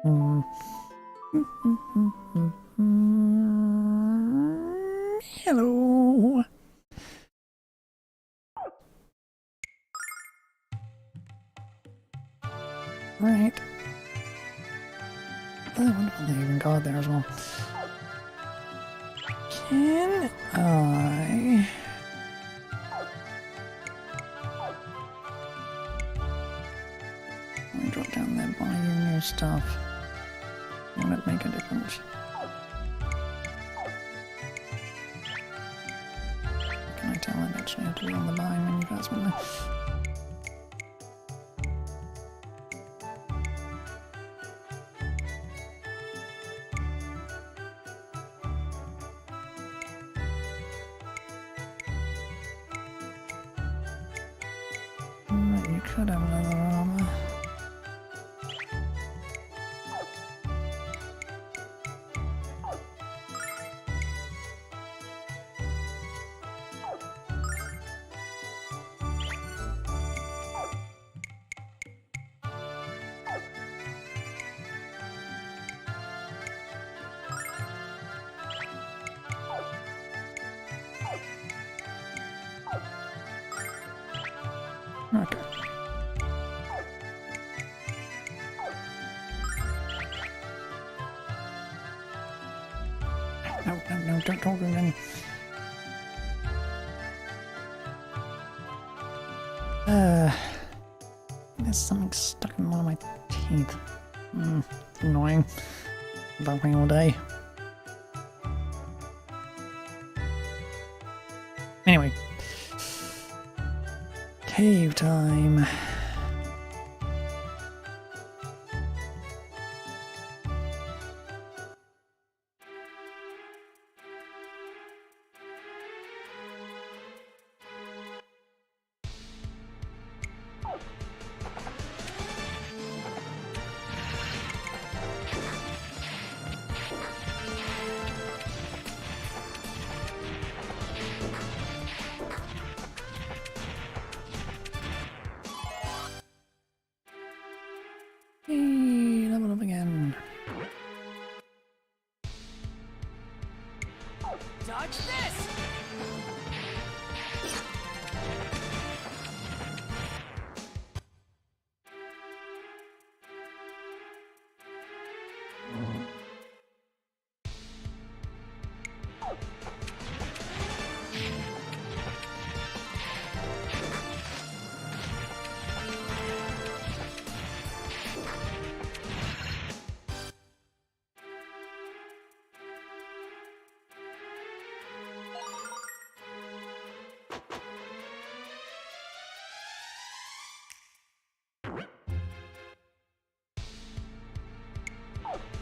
Hello. Right. Oh, wonderful. They even got there as well. Can I... Let me drop down there, buy you new stuff. Will it make a difference? Can I tell it actually have to be on the buying menu first, wouldn't I? Right, you could have another armor. Okay. No, don't talk to them. There's something stuck in one of my teeth. Annoying. Bumping all day. Anyway. Cave time. Hey, level up again. Dodge this!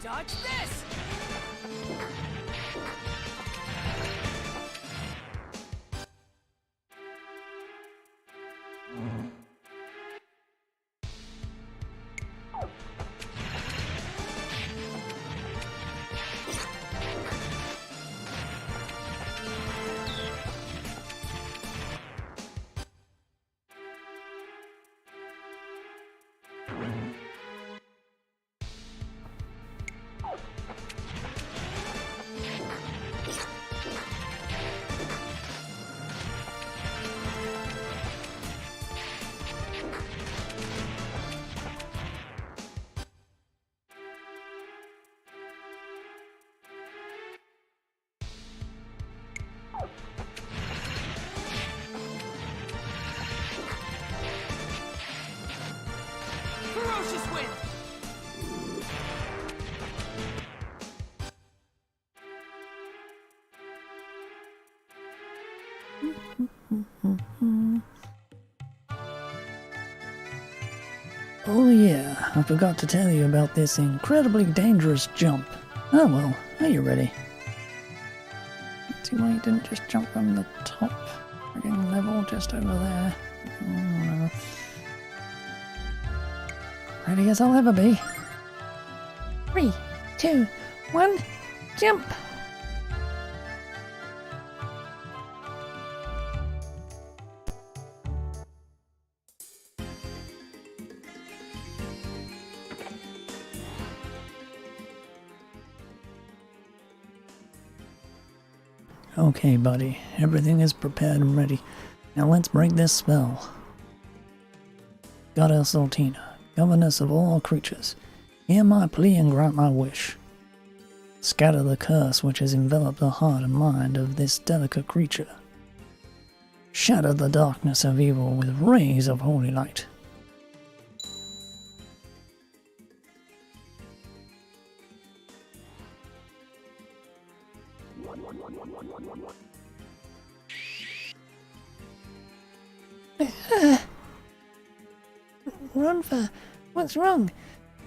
Dodge this! Ferocious wind! Oh yeah, I forgot to tell you about this incredibly dangerous jump. Oh well, are you ready? Let's see why you didn't just jump from the top friggin' level just over there. Oh, ready as I'll ever be. 3, 2, 1, jump! Okay, buddy. Everything is prepared and ready. Now let's break this spell. Goddess Altina, governess of all creatures, hear my plea and grant my wish. Scatter the curse which has enveloped the heart and mind of this delicate creature. Shatter the darkness of evil with rays of holy light. Ronfa, what's wrong?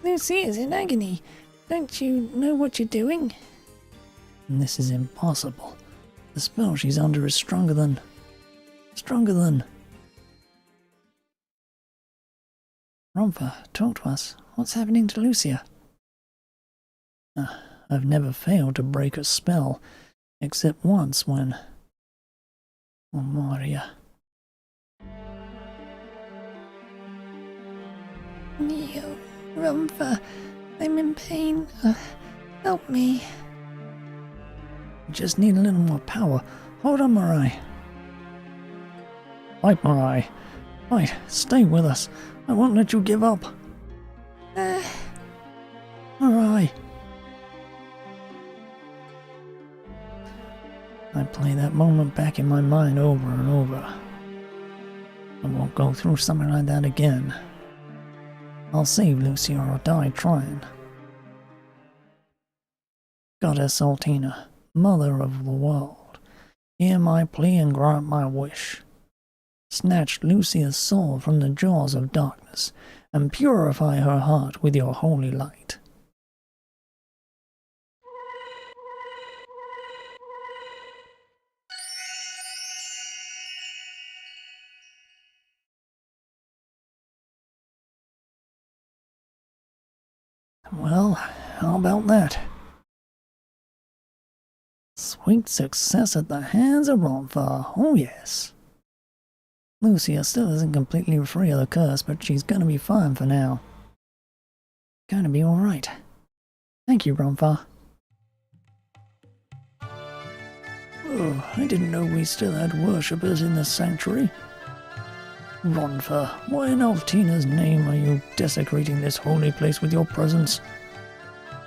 Lucy is in agony. Don't you know what you're doing? This is impossible. The spell she's under is stronger than... Romfa, talk to us. What's happening to Lucia? I've never failed to break a spell, except once when... Oh, Maria. Neo, Ronfa, I'm in pain. Help me. Just need a little more power. Hold on, Marai. Fight, Marai. Fight. Stay with us. I won't let you give up. Marai. I play that moment back in my mind over and over. I won't go through something like that again. I'll save Lucy or I'll die trying. Goddess Altina, Mother of the world, hear my plea and grant my wish. Snatch Lucia's soul from the jaws of darkness and purify her heart with your holy light. Well, how about that? Sweet success at the hands of Ronfa, oh yes. Lucia still isn't completely free of the curse, but she's gonna be fine for now. Gonna be alright. Thank you, Ronfa. Oh, I didn't know we still had worshippers in the sanctuary. Ronfa, why in Altina's name are you desecrating this holy place with your presence?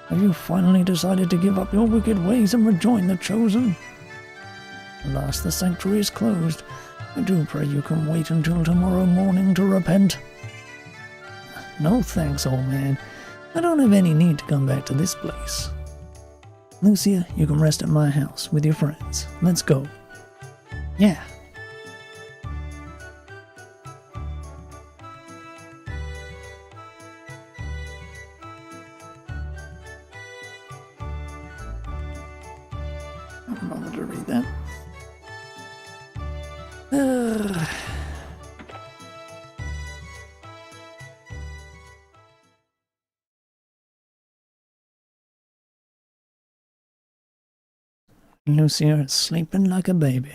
Have you finally decided to give up your wicked ways and rejoin the Chosen? Alas, the sanctuary is closed. I do pray you can wait until tomorrow morning to repent. No thanks, old man. I don't have any need to come back to this place. Lucia, you can rest at my house with your friends. Let's go. Yeah. I'm not to read that. Lucia is sleeping like a baby.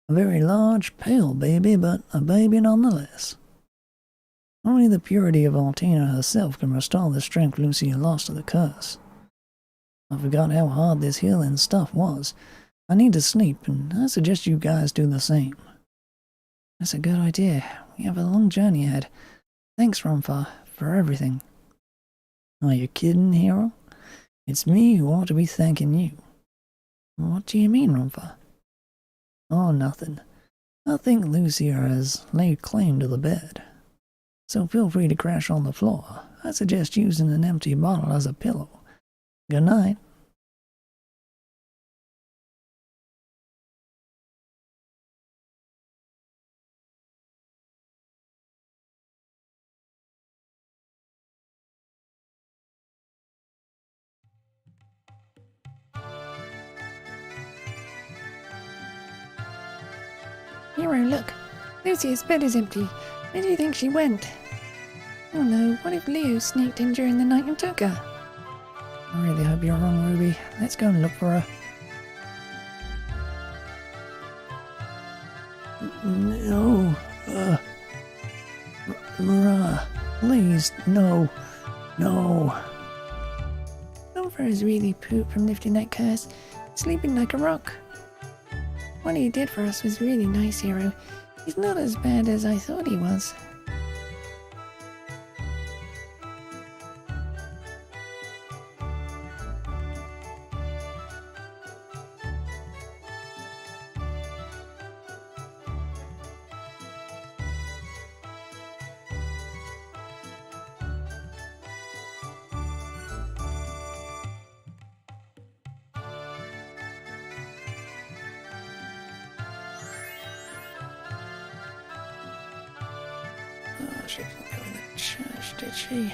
A very large, pale baby, but a baby nonetheless. Only the purity of Altina herself can restore the strength Lucia lost to the curse. I forgot how hard this healing stuff was. I need to sleep, and I suggest you guys do the same. That's a good idea. We have a long journey ahead. Thanks, Ronfa, for everything. Are you kidding, hero? It's me who ought to be thanking you. What do you mean, Ronfa? Oh, nothing. I think Lucia has laid claim to the bed. So feel free to crash on the floor. I suggest using an empty bottle as a pillow. Good night. Hero, look. Lucia's bed is empty. Where do you think she went? Oh no, what if Leo sneaked in during the night and took her? I really hope you're wrong, Ruby. Let's go and look for her. No. Mara, please, no. No. Ronfa is really pooped from lifting that curse. Sleeping like a rock. what he did for us was really nice, Hero. He's not as bad as I thought he was. Oh, she didn't go in the church, did she?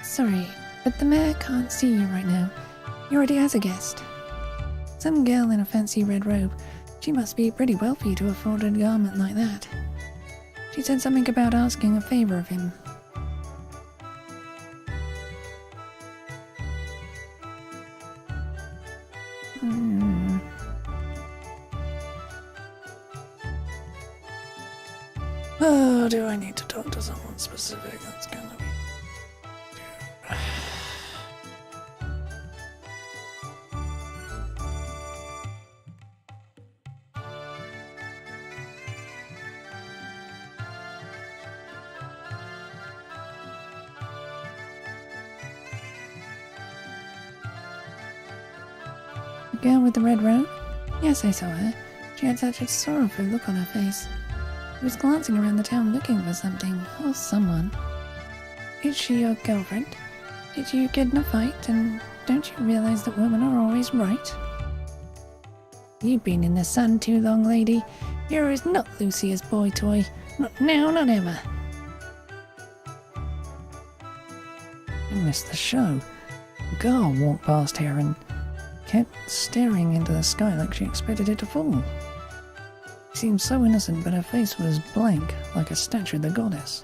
Sorry, but the mayor can't see you right now. He already has a guest. Some girl in a fancy red robe. She must be pretty wealthy to afford a garment like that. She said something about asking a favor of him. Oh, do I need to talk to someone specific? That's gonna be... The girl with the red robe? Yes, I saw her. She had such a sorrowful look on her face. She was glancing around the town looking for something, or someone. Is she your girlfriend? Did you get in a fight, and don't you realize that women are always right? You've been in the sun too long, lady. Here is not Lucia's boy toy. Not now, not ever. I missed the show. A girl walked past here and kept staring into the sky like she expected it to fall. She seemed so innocent, but her face was blank, like a statue of the goddess.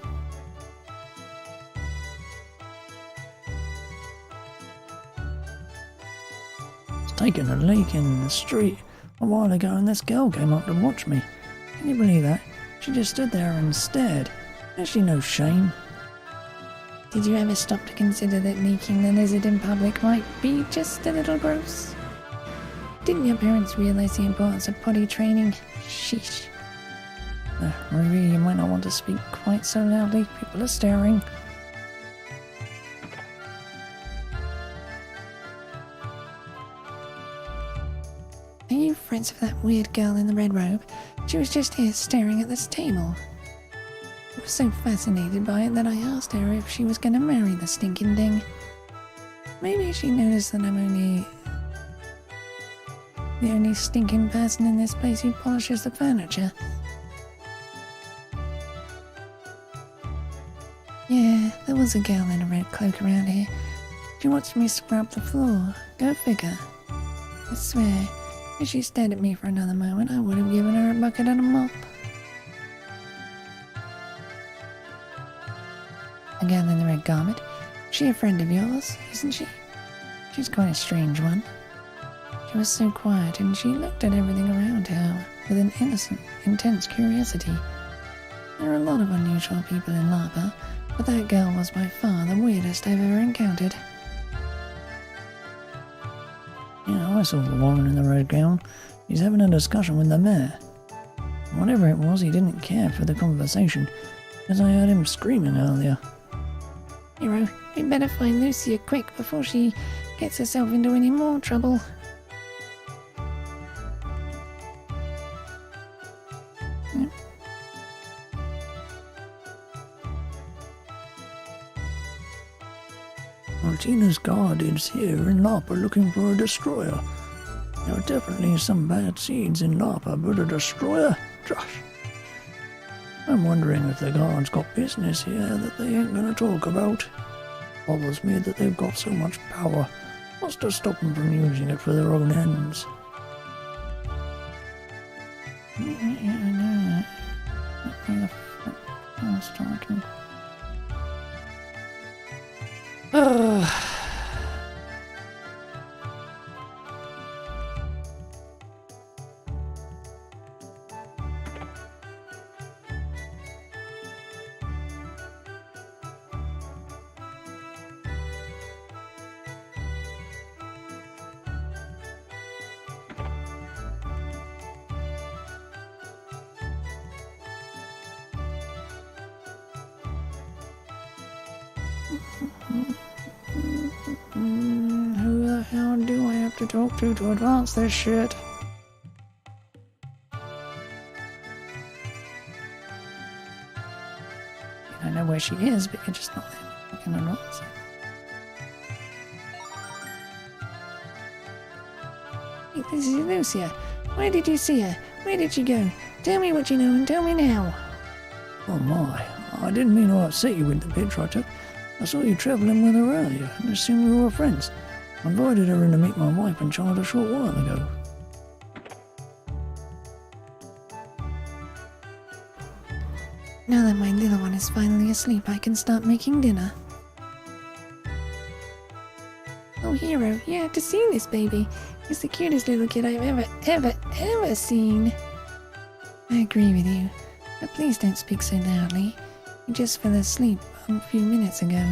I was taking a leak in the street a while ago and this girl came up to watch me. Can you believe that? She just stood there and stared. Has she no shame? Did you ever stop to consider that leaking the lizard in public might be just a little gross? Didn't your parents realize the importance of potty training? Sheesh. Ruby, you might not want to speak quite so loudly. People are staring. Are you friends with that weird girl in the red robe? She was just here staring at this table. I was so fascinated by it that I asked her if she was going to marry the stinking thing. Maybe she noticed that I'm the only stinking person in this place who polishes the furniture. Yeah, there was a girl in a red cloak around here. She watched me scrub the floor. Go figure. I swear, if she stared at me for another moment, I would have given her a bucket and a mop. A girl in the red garment. She a friend of yours, isn't she? She's quite a strange one. She was so quiet and she looked at everything around her with an innocent, intense curiosity. There are a lot of unusual people in Lapa, but that girl was by far the weirdest I've ever encountered. Yeah, I saw the woman in the red gown. She's having a discussion with the mayor. Whatever it was, he didn't care for the conversation, as I heard him screaming earlier. Hero, we better find Lucia quick before she gets herself into any more trouble. Martina's guard is here in Lapa looking for a destroyer. There are definitely some bad seeds in Lapa, but a destroyer? Josh. I'm wondering if the guards got business here that they ain't gonna talk about. Bothers me that they've got so much power. What's to stop them from using it for their own ends? Who the hell do I have to talk to advance this shit? I know where she is, but you're just not fucking advance. Hey, this is Lucia. Where did you see her? Where did she go? Tell me what you know and tell me now. Oh my, I didn't mean to upset you with the picture I took. I saw you travelling with her earlier and assumed we were friends. I invited her in to meet my wife and child a short while ago. Now that my little one is finally asleep, I can start making dinner. Oh, Hero, you have to see this baby. He's the cutest little kid I've ever seen. I agree with you, but please don't speak so loudly. He just fell asleep a few minutes ago.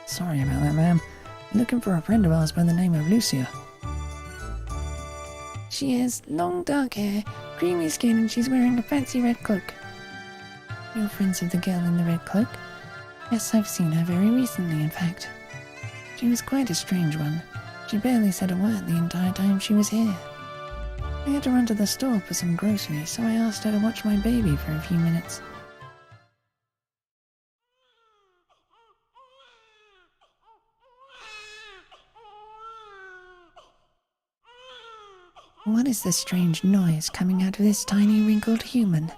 Sorry about that, ma'am. Looking for a friend of ours by the name of Lucia. She has long dark hair, creamy skin, and she's wearing a fancy red cloak. You're friends with the girl in the red cloak? Yes, I've seen her very recently, in fact. She was quite a strange one. She barely said a word the entire time she was here. I had to run to the store for some groceries, so I asked her to watch my baby for a few minutes. What is the strange noise coming out of this tiny wrinkled human?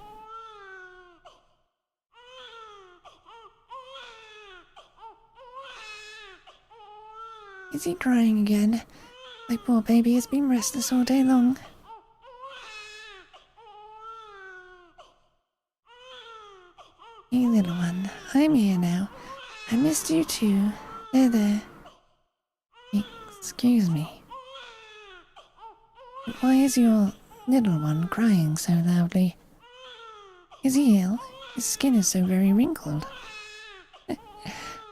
Is he crying again? My poor baby has been restless all day long. Hey little one, I'm here now. I missed you too. There. Excuse me. Why is your little one crying so loudly? Is he ill? His skin is so very wrinkled.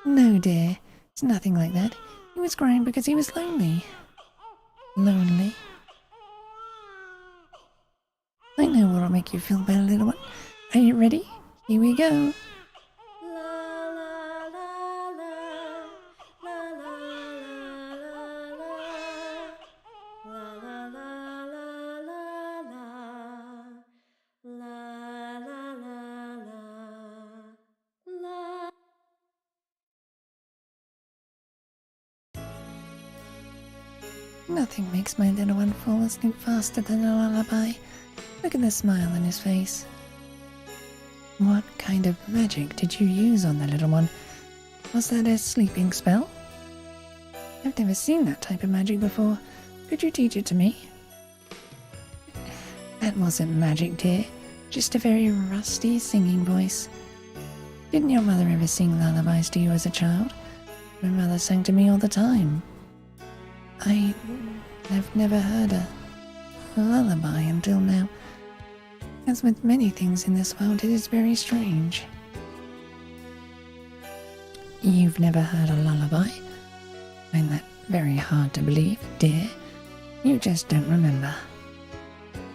No, dear. It's nothing like that. He was crying because he was lonely. Lonely? I know what'll make you feel better, little one. Are you ready? Here we go. Nothing makes my little one fall asleep faster than a lullaby. Look at the smile on his face. What kind of magic did you use on the little one? Was that a sleeping spell? I've never seen that type of magic before. Could you teach it to me? That wasn't magic, dear. Just a very rusty singing voice. Didn't your mother ever sing lullabies to you as a child? My mother sang to me all the time. I've never heard a lullaby until now. As with many things in this world, it is very strange. You've never heard a lullaby? I find that very hard to believe, dear. You just don't remember.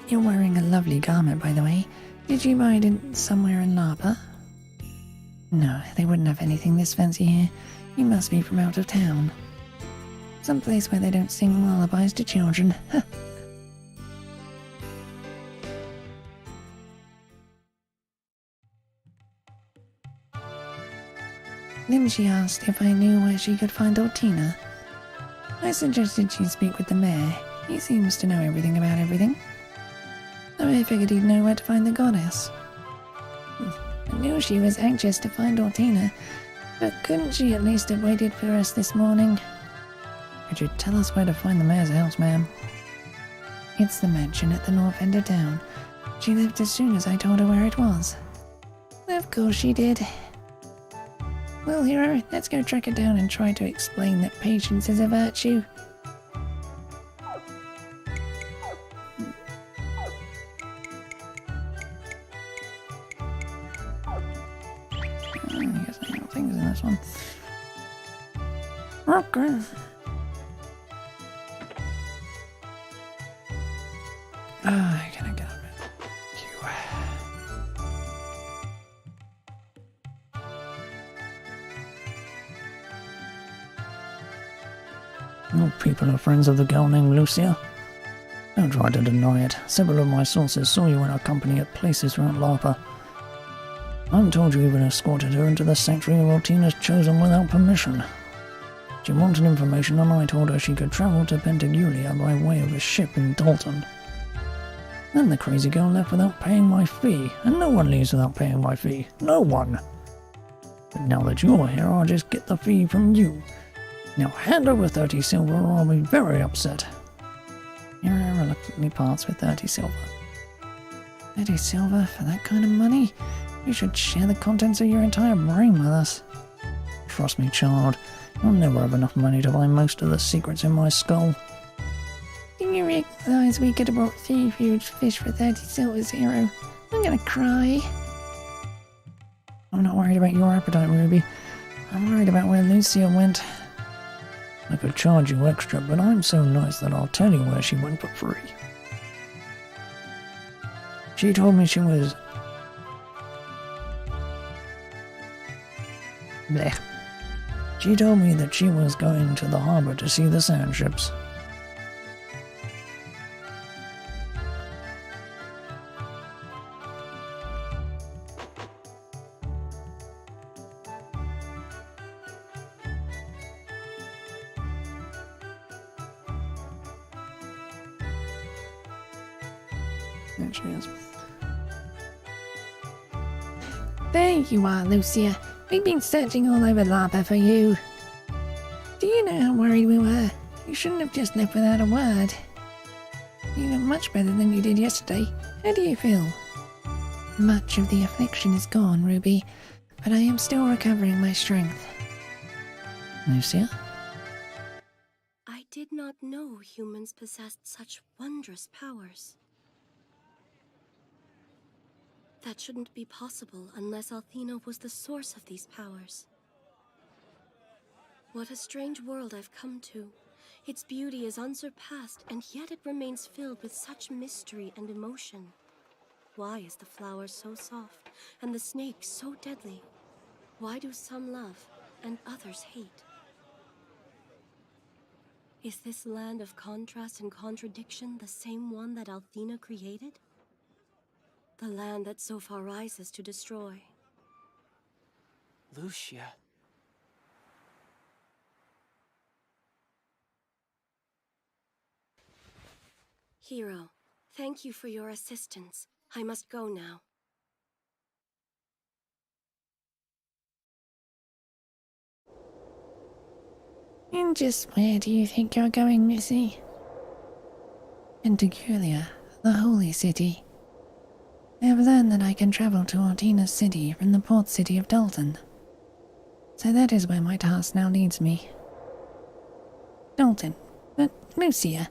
You're wearing a lovely garment, by the way. Did you buy it somewhere in Lapa? No, they wouldn't have anything this fancy here. You must be from out of town. Someplace where they don't sing lullabies to children. Then she asked if I knew where she could find old Tina. I suggested she speak with the mayor. He seems to know everything about everything. So I figured he'd know where to find the goddess. I knew she was anxious to find Ortina, but couldn't she at least have waited for us this morning? Could you tell us where to find the mayor's house, ma'am? It's the mansion at the north end of town. She left as soon as I told her where it was. Of course she did. Well, Hero, let's go track it down and try to explain that patience is a virtue. I guess I got things in this one. Okay. Can I get a bit? Your people are friends of the girl named Lucia. Don't try to deny it. Several of my sources saw you in her company at places around Lapa. I'm told you even escorted her into the sanctuary of Ortina's chosen without permission. She wanted information and I told her she could travel to Pentagulia by way of a ship in Dalton. Then the crazy girl left without paying my fee, and no one leaves without paying my fee. No one! But now that you're here, I'll just get the fee from you. Now hand over 30 silver or I'll be very upset. Hero reluctantly parts with 30 silver. 30 silver for that kind of money? You should share the contents of your entire brain with us. Trust me, child. You'll never have enough money to buy most of the secrets in my skull. Do you realise we could have brought 3 huge fish for 30 silvers, Hero? I'm gonna cry. I'm not worried about your appetite, Ruby. I'm worried about where Lucia went. I could charge you extra, but I'm so nice that I'll tell you where she went for free. She told me she was... Blech. She told me that she was going to the harbor to see the sand ships. There she is. There you are, Lucia. We've been searching all over Lapa for you. Do you know how worried we were? You shouldn't have just left without a word. You look much better than you did yesterday. How do you feel? Much of the affliction is gone, Ruby, but I am still recovering my strength. Lucia? I did not know humans possessed such wondrous powers. That shouldn't be possible unless Althena was the source of these powers. What a strange world I've come to. Its beauty is unsurpassed, and yet it remains filled with such mystery and emotion. Why is the flower so soft, and the snake so deadly? Why do some love, and others hate? Is this land of contrast and contradiction the same one that Althena created? The land that so far rises to destroy. Lucia. Hero, thank you for your assistance. I must go now. And just where do you think you're going, Missy? Pentagulia, the holy city. I have learned that I can travel to Ortina's city from the port city of Dalton. So that is where my task now leads me. Dalton, but Lucia.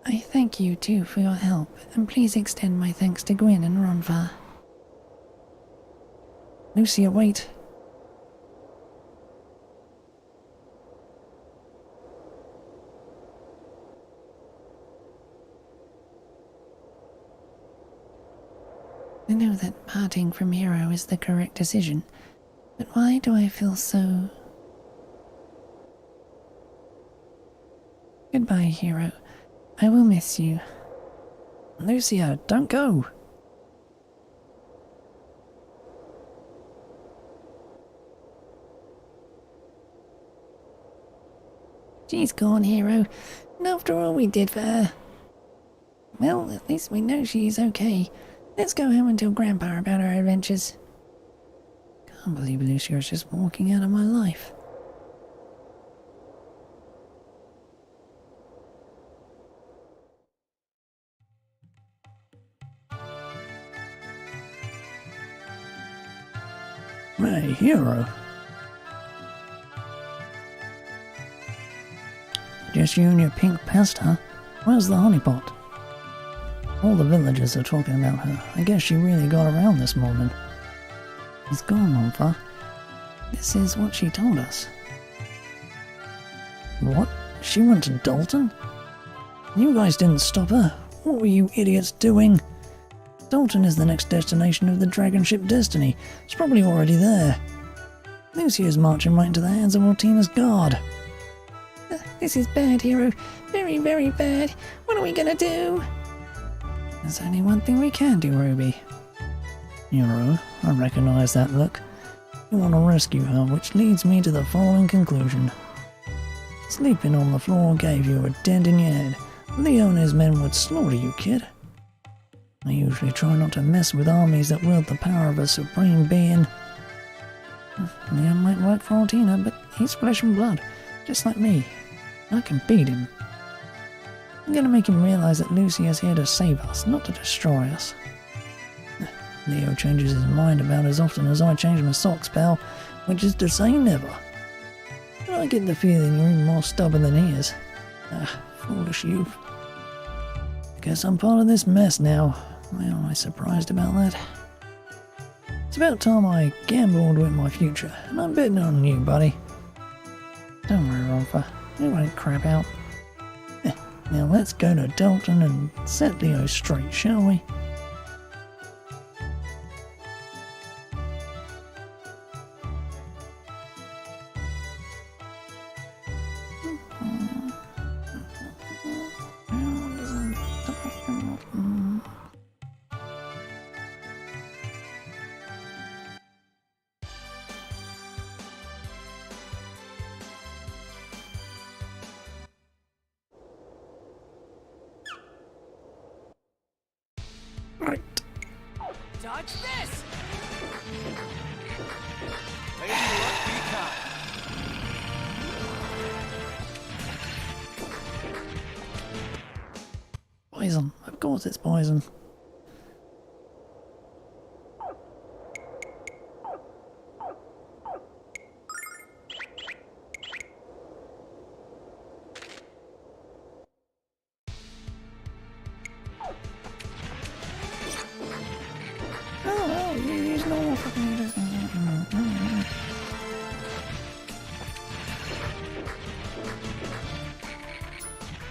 I thank you too for your help, and please extend my thanks to Gwyn and Ronvar. Lucia, wait. I know that parting from Hero is the correct decision, but why do I feel so... Goodbye, Hero. I will miss you. Lucia, don't go. She's gone, Hero. And after all we did for her. Well, at least we know she is okay. Let's go home and tell Grandpa about our adventures. Can't believe Lucia is just walking out of my life. Hey, hero. Just you and your pink pest, huh? Where's the honeypot? All the villagers are talking about her. I guess she really got around this morning. He's gone, Monfa. This is what she told us. What? She went to Dalton? You guys didn't stop her. What were you idiots doing? Dalton is the next destination of the dragon ship Destiny. It's probably already there. Lucy is marching right into the hands of Mortina's guard. This is bad, Hero. Very, very bad. What are we gonna do? There's only one thing we can do, Ruby. Hero, I recognize that look. You want to rescue her, which leads me to the following conclusion. Sleeping on the floor gave you a dent in your head. Leo and his men would slaughter you, kid. I usually try not to mess with armies that wield the power of a supreme being. Leo might work for Altina, but he's flesh and blood, just like me. I can beat him. I'm gonna make him realize that Lucy is here to save us, not to destroy us. Leo changes his mind about as often as I change my socks, pal, which is to say never. But I get the feeling you're even more stubborn than he is. Foolish youth. Guess I'm part of this mess now. Why am I surprised about that? It's about time I gambled with my future, and I'm betting on you, buddy. Don't worry, Rolfa. It won't crap out. Now let's go to Dalton and set Leo straight, shall we? Right. Dodge this! Lady luck be kind. Poison. Of course it's poison. He's no fucking...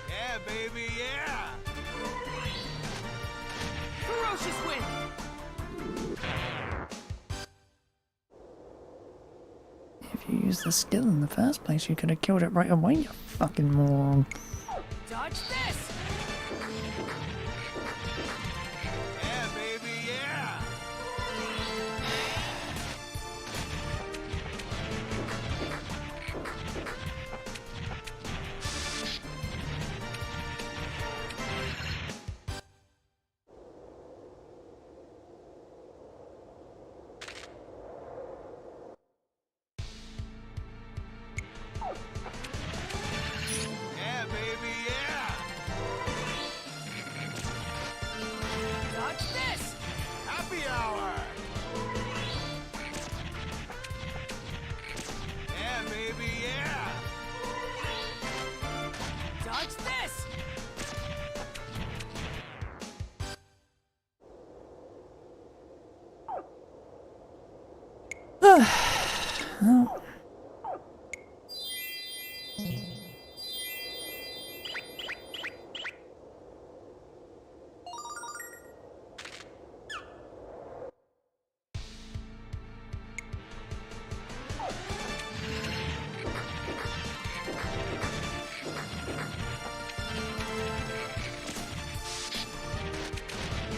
Yeah, baby, yeah! Ferocious wind! If you used the skill in the first place, you could have killed it right away, you fucking moron. Dodge this! Yeah, baby, yeah! Yeah, baby, yeah! Dodge this! Happy hour! Yeah, baby, yeah! Dodge this! Oh.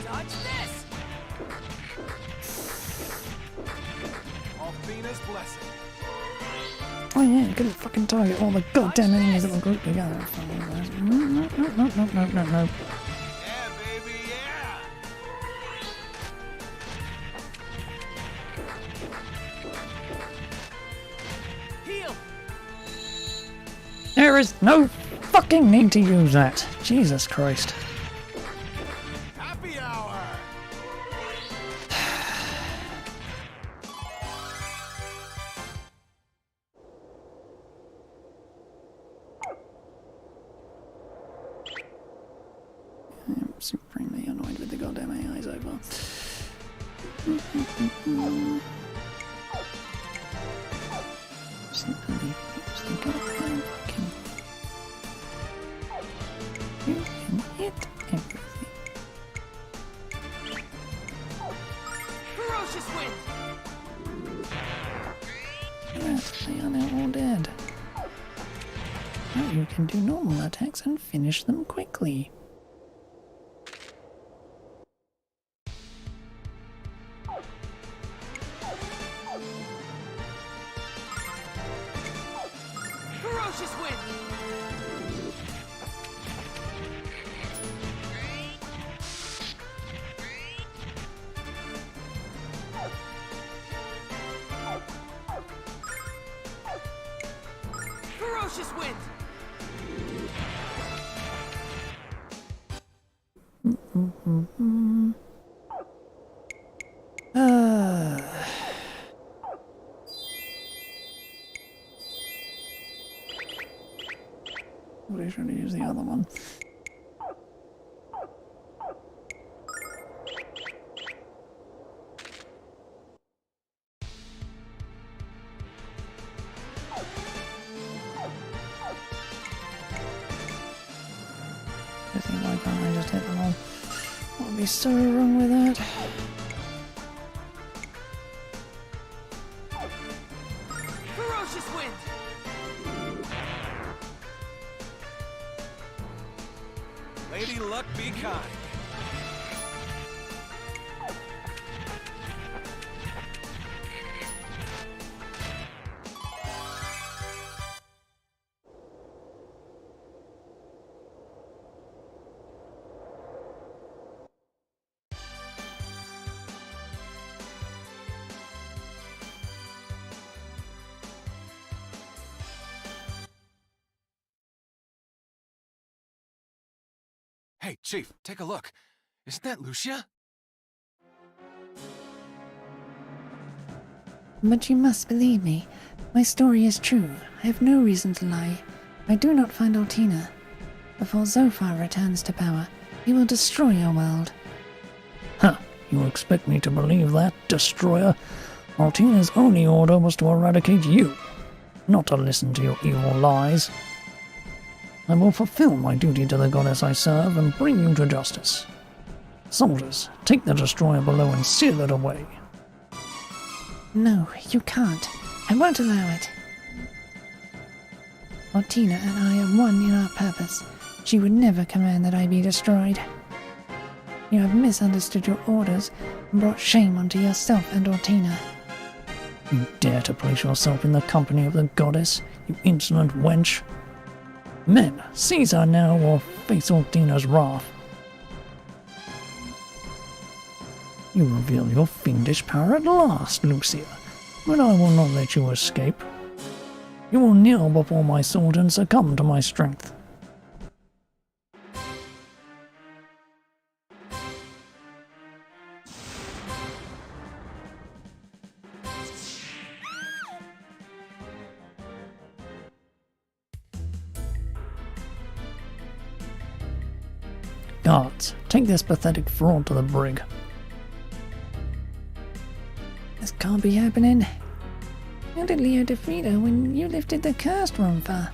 Dodge this! Althena's blessing. Oh yeah, you couldn't fucking target all the goddamn enemies that were grouped together. No. Yeah, baby, yeah. Heal. There is no fucking need to use that. Jesus Christ. Happy hour. I'm supremely annoyed with the goddamn AI so far. Simply use the goddamn fucking... You can hit everything. Ferocious wind. Yes, they are now all dead. Now you can do normal attacks and finish them quickly. Ferocious wind. Ferocious wind. Probably should have used the other one. Why can't I just hit them all? What would be so wrong with that? Ferocious wind. Lady Luck be kind. Hey, Chief, take a look. Isn't that Lucia? But you must believe me. My story is true. I have no reason to lie. I do not find Altina. Before Zophar returns to power, he will destroy your world. Huh, you expect me to believe that, Destroyer? Altina's only order was to eradicate you, not to listen to your evil lies. I will fulfill my duty to the goddess I serve and bring you to justice. Soldiers, take the destroyer below and seal it away. No, you can't. I won't allow it. Altina and I are one in our purpose. She would never command that I be destroyed. You have misunderstood your orders and brought shame onto yourself and Altina. You dare to place yourself in the company of the goddess, you insolent wench? Men, seize her now or face Altina's wrath. You reveal your fiendish power at last, Lucia, but I will not let you escape. You will kneel before my sword and succumb to my strength. Guards, take this pathetic fraud to the brig. This can't be happening. How did Leo defeat her when you lifted the cursed one for?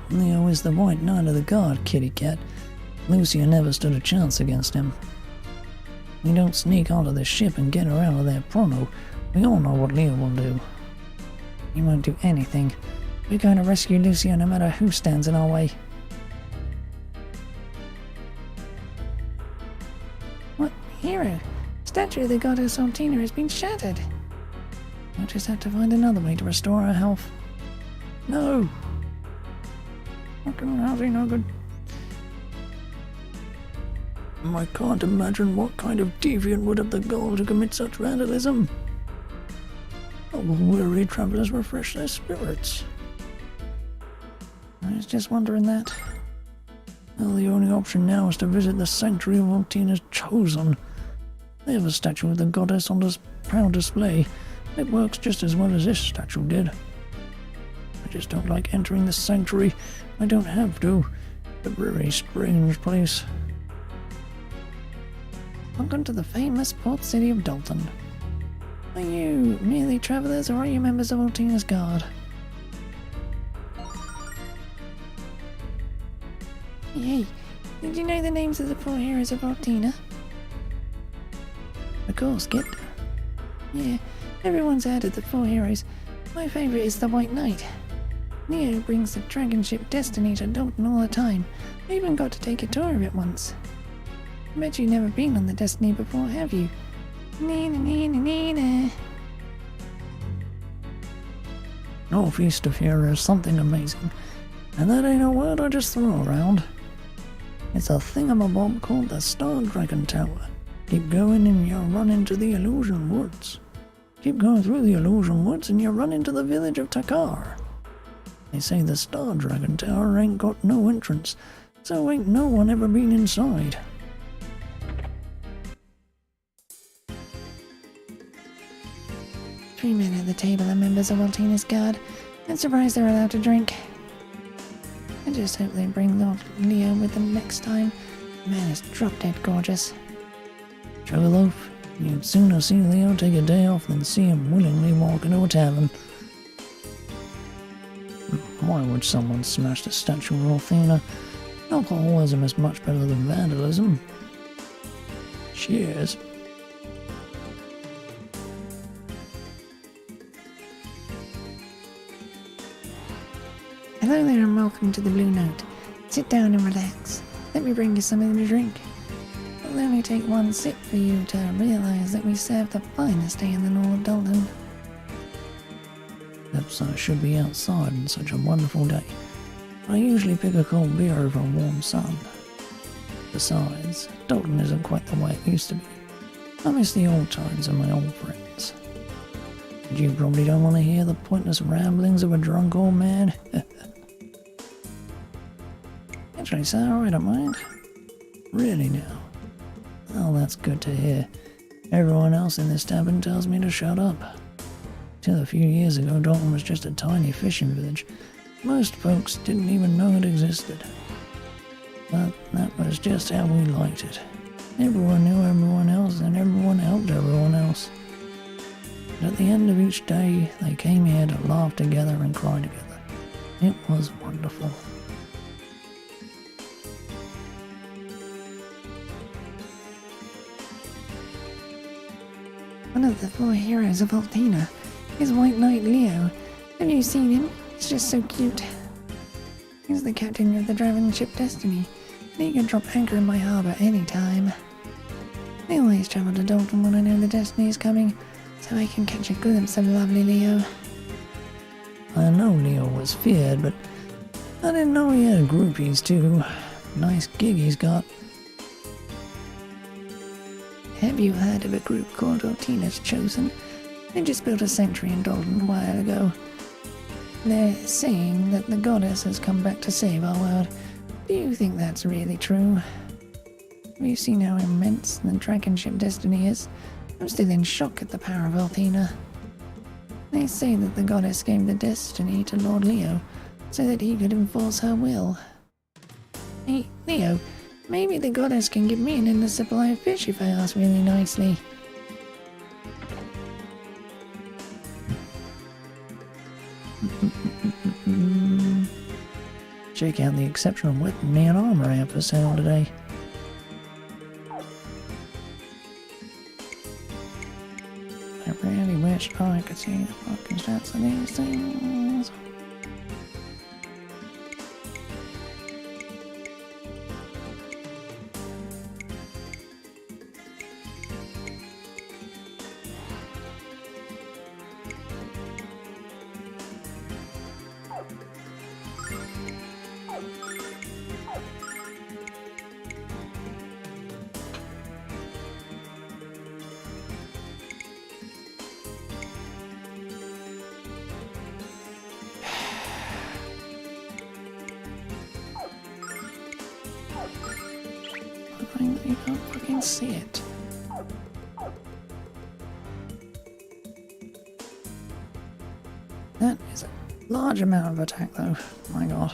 Leo is the white knight of the guard, kitty cat. Lucia never stood a chance against him. You don't sneak onto the ship and get her out of there pronto. We all know what Leo will do. He won't do anything. We're going to rescue Lucia no matter who stands in our way. What hero? Statue of the goddess Altina has been shattered. We'll just have to find another way to restore her health. No! Fucking how's he no good? I can't imagine what kind of deviant would have the gall to commit such vandalism. Oh, will weary travellers refresh their spirits? I was just wondering that. Well, the only option now is to visit the sanctuary of Altina's chosen. They have a statue of the goddess on proud display. It works just as well as this statue did. I just don't like entering the sanctuary. I don't have to. It's a very strange place. Welcome to the famous port city of Dalton. Are you merely travellers or are you members of Altina's Guard? Hey, did you know the names of the 4 heroes of Altina? Of course, Kit. Yeah, everyone's heard of the 4 heroes. My favourite is the White Knight. Leo brings the dragon ship Destiny to Dalton all the time. I even got to take a tour of it once. I bet you've never been on the Destiny before, have you? Nina, Nina, Nina. Northeast of here is something amazing, and that ain't a word I just throw around. It's a thingamabob called the Star Dragon Tower. Keep going and you'll run into the Illusion Woods. Keep going through the Illusion Woods and you'll run into the village of Takar. They say the Star Dragon Tower ain't got no entrance, so ain't no one ever been inside. 3 men at the table are members of Altina's Guard. I'm surprised they're allowed to drink. I just hope they bring Lord Leo with them next time. The man is drop-dead gorgeous. Sugarloaf, you'd sooner see Leo take a day off than see him willingly walk into a tavern. Why would someone smash the statue of Athena? Alcoholism is much better than vandalism. Cheers. Hello there and welcome to the Blue Note. Sit down and relax. Let me bring you something to drink. It'll only take one sip for you to realise that we serve the finest day in the north of Dalton. Perhaps I should be outside on such a wonderful day. I usually pick a cold beer over a warm sun. Besides, Dalton isn't quite the way it used to be. I miss the old times and my old friends. But you probably don't want to hear the pointless ramblings of a drunk old man. Actually, sir, I don't mind. Really now. Well, that's good to hear. Everyone else in this tavern tells me to shut up. Till a few years ago, Dalton was just a tiny fishing village. Most folks didn't even know it existed. But that was just how we liked it. Everyone knew everyone else and everyone helped everyone else. And at the end of each day, they came here to laugh together and cry together. It was wonderful. One of the 4 heroes of Altina is White Knight Leo. Have you seen him? He's just so cute. He's the captain of the dragon ship Destiny, and he can drop anchor in my harbour any time. I always travel to Dalton when I know the Destiny is coming, so I can catch a glimpse of lovely Leo. I know Leo was feared, but I didn't know he had groupies too. Nice gig he's got. Have you heard of a group called Altina's Chosen? They just built a sanctuary in Dalton a while ago. They're saying that the goddess has come back to save our world. Do you think that's really true? Have you seen how immense the dragon ship Destiny is? I'm still in shock at the power of Altina. They say that the goddess gave the Destiny to Lord Leo so that he could enforce her will. Hey, Leo, maybe the goddess can give me an endless supply of fish if I ask really nicely. Check out the exceptional weaponry and armor I have for sale today. I really wish I could see the fucking stats of these things. Annoying that you can't fucking see it. That is a large amount of attack though. My god.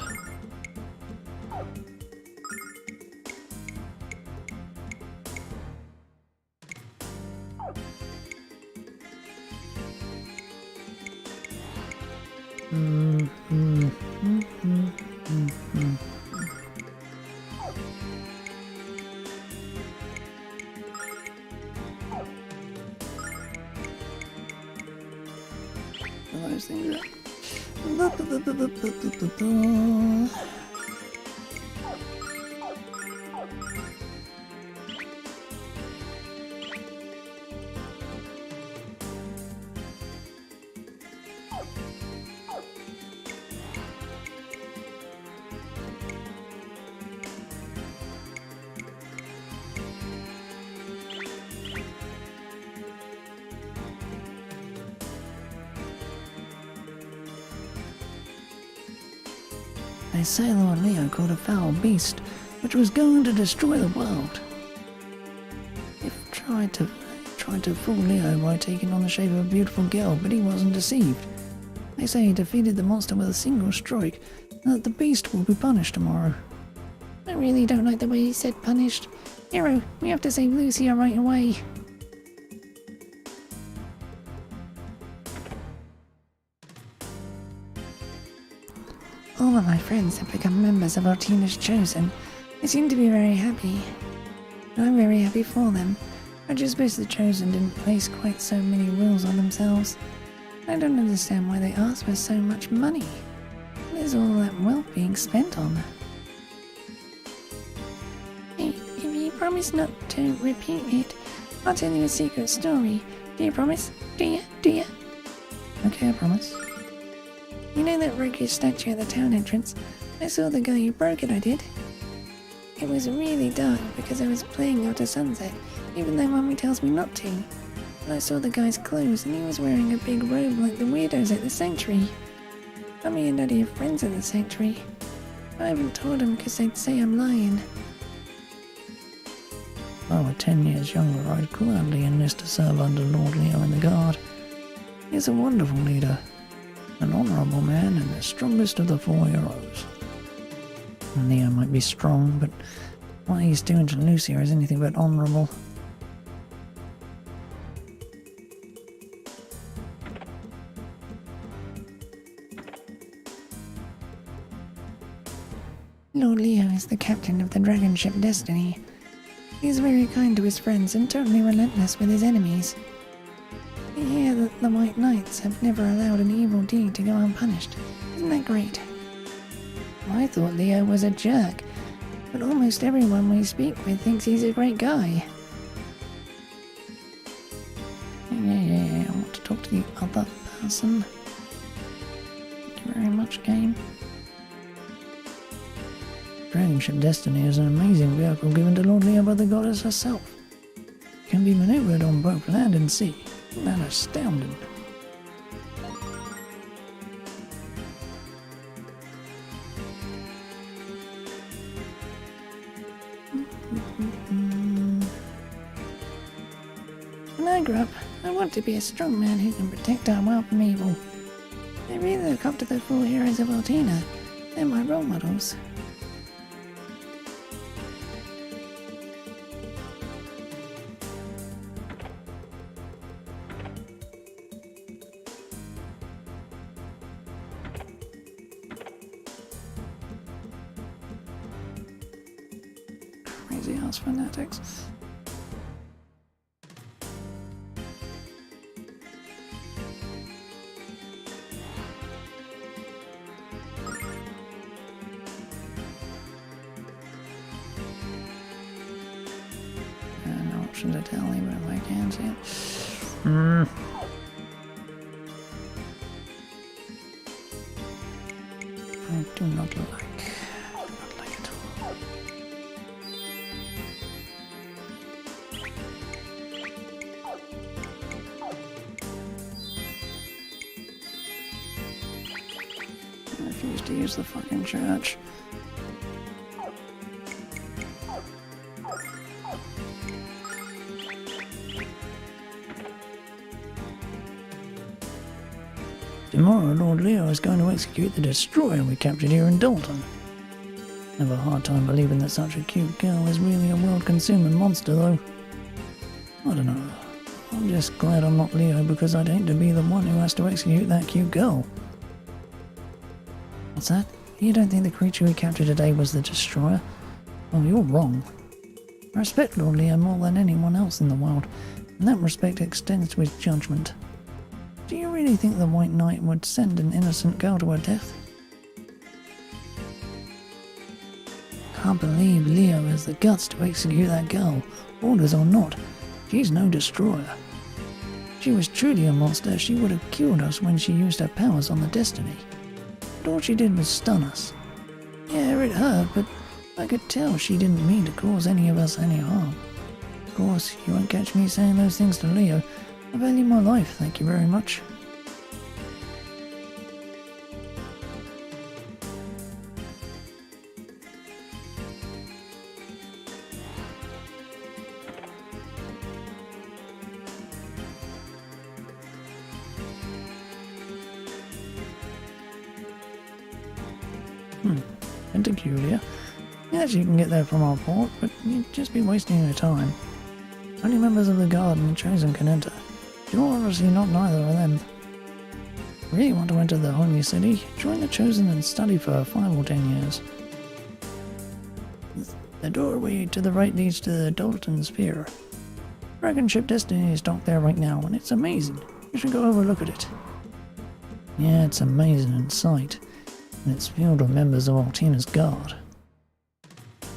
Those things are... They say Lord Leo caught a foul beast, which was going to destroy the world. If tried to fool Leo by taking on the shape of a beautiful girl, but he wasn't deceived. They say he defeated the monster with a single strike, and that the beast will be punished tomorrow. I really don't like the way he said punished. Hero, we have to save Lucia right away. All of my friends have become members of our team as chosen. They seem to be very happy. I'm very happy for them. I just wish the chosen didn't place quite so many rules on themselves. I don't understand why they ask for so much money. What is all that wealth being spent on? Hey, if you promise not to repeat it, I'll tell you a secret story. Do you promise? Do you? Do you? Okay, I promise. You know that roguish statue at the town entrance? I saw the guy who broke it, I did. It was really dark because I was playing after sunset, even though Mummy tells me not to. And I saw the guy's clothes and he was wearing a big robe like the weirdos at the sanctuary. Mummy and Daddy have friends at the sanctuary. I haven't told them because they'd say I'm lying. If I were 10 years younger, I'd gladly enlist to serve under Lord Leo in the Guard. He's a wonderful leader. An honourable man and the strongest of the 4 heroes. Leo might be strong, but what he's doing to Lucia is anything but honourable. Lord Leo is the captain of the dragon ship Destiny. He's very kind to his friends and totally relentless with his enemies. I hear that the White Knights have never allowed an evil deed to go unpunished. Isn't that great? I thought Leo was a jerk, but almost everyone we speak with thinks he's a great guy. Yeah, I want to talk to the other person. Thank you very much, game. Dragon Ship Destiny is an amazing vehicle given to Lord Leo by the goddess herself. It can be maneuvered on both land and sea. Isn't that astounding? When I grow up, I want to be a strong man who can protect our world from evil. I really look up to the 4 heroes of Altina. They're my role models. Crazy ass fanatics. No option to tell me, but if I can see it. I do not like it. I refuse to use the fucking church. Tomorrow, Lord Leo is going to execute the destroyer we captured here in Dalton. I have a hard time believing that such a cute girl is really a world-consuming monster, though. I don't know. I'm just glad I'm not Leo because I'd hate to be the one who has to execute that cute girl. What's that? You don't think the creature we captured today was the destroyer? Oh, you're wrong. I respect Lord Leo more than anyone else in the world, and that respect extends to his judgment. Do you really think the White Knight would send an innocent girl to her death? Can't believe Leo has the guts to execute that girl, orders or not. She's no destroyer. If she was truly a monster, she would have killed us when she used her powers on the Destiny. But all she did was stun us. Yeah, it hurt, but I could tell she didn't mean to cause any of us any harm. Of course, you won't catch me saying those things to Leo. I value my life, thank you very much. Peculiar. Yes, you can get there from our port, but you'd just be wasting your time. Only members of the Guard and the Chosen can enter. You're obviously not neither of them. Really want to enter the Holy City? Join the Chosen and study for 5 or 10 years. The doorway to the right leads to the Dalton Sphere. Dragon ship Destiny is docked there right now, and it's amazing. You should go over and look at it. Yeah, it's amazing in sight. And it's filled with members of Altina's Guard.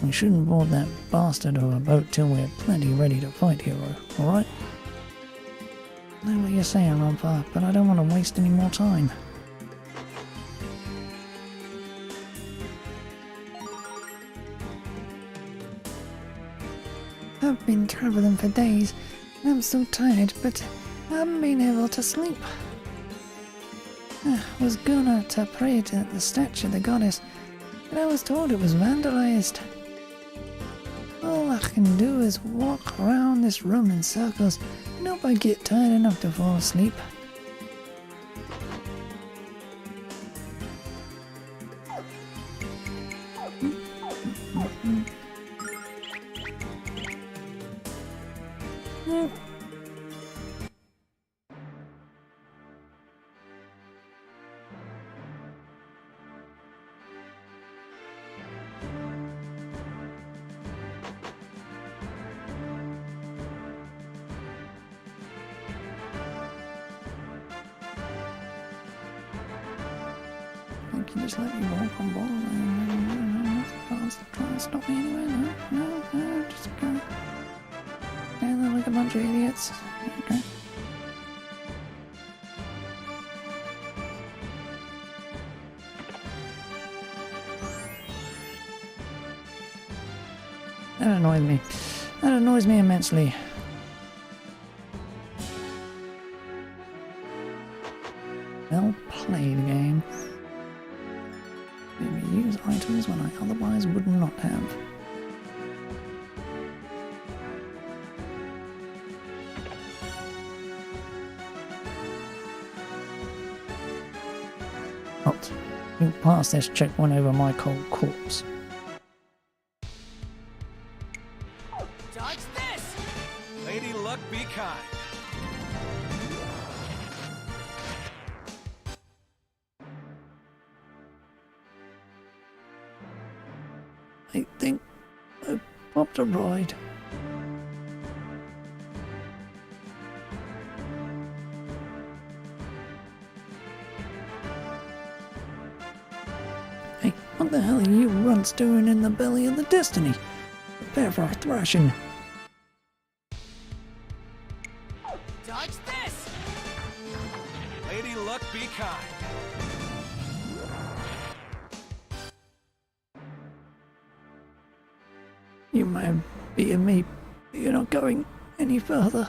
We shouldn't board that bastard or a boat till we're plenty ready to fight, hero, alright? I know what you're saying, Romper, but I don't want to waste any more time. I've been traveling for days, and I'm so tired, but I haven't been able to sleep. I was gonna to pray to the statue of the goddess, but I was told it was vandalized. All I can do is walk around this room in circles and hope I get tired enough to fall asleep. Can you just let me walk on board and try to stop me anyway? No, just go. Yeah, they're like a bunch of idiots. Okay. That annoys me. That annoys me immensely. Well played, game. Let me use items when I otherwise would not have. Halt. You pass this checkpoint over my cold corpse. Dodge this! Lady Luck, be kind. I think I popped a ride. Hey, what the hell are you runts doing in the belly of the Destiny? Prepare for a thrashing. Dodge this! Lady Luck, be kind. You may have beaten me, but you're not going any further.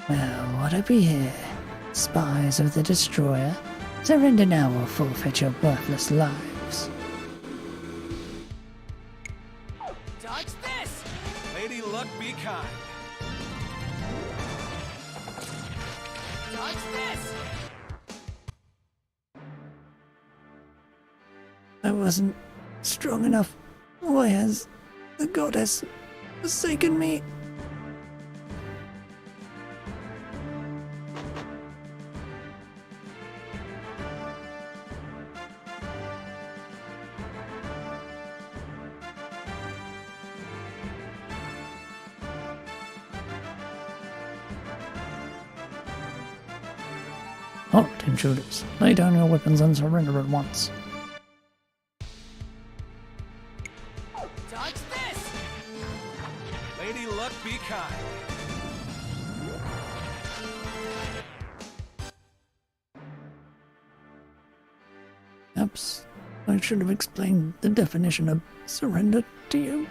Well, what have we here? Spies of the Destroyer? Surrender now or forfeit your worthless lives. Dodge this! I wasn't strong enough. Why has the goddess forsaken me? Halt, intruders. Lay down your weapons and surrender at once. Dodge this! Lady Luck, be kind. Perhaps I should have explained the definition of surrender to you.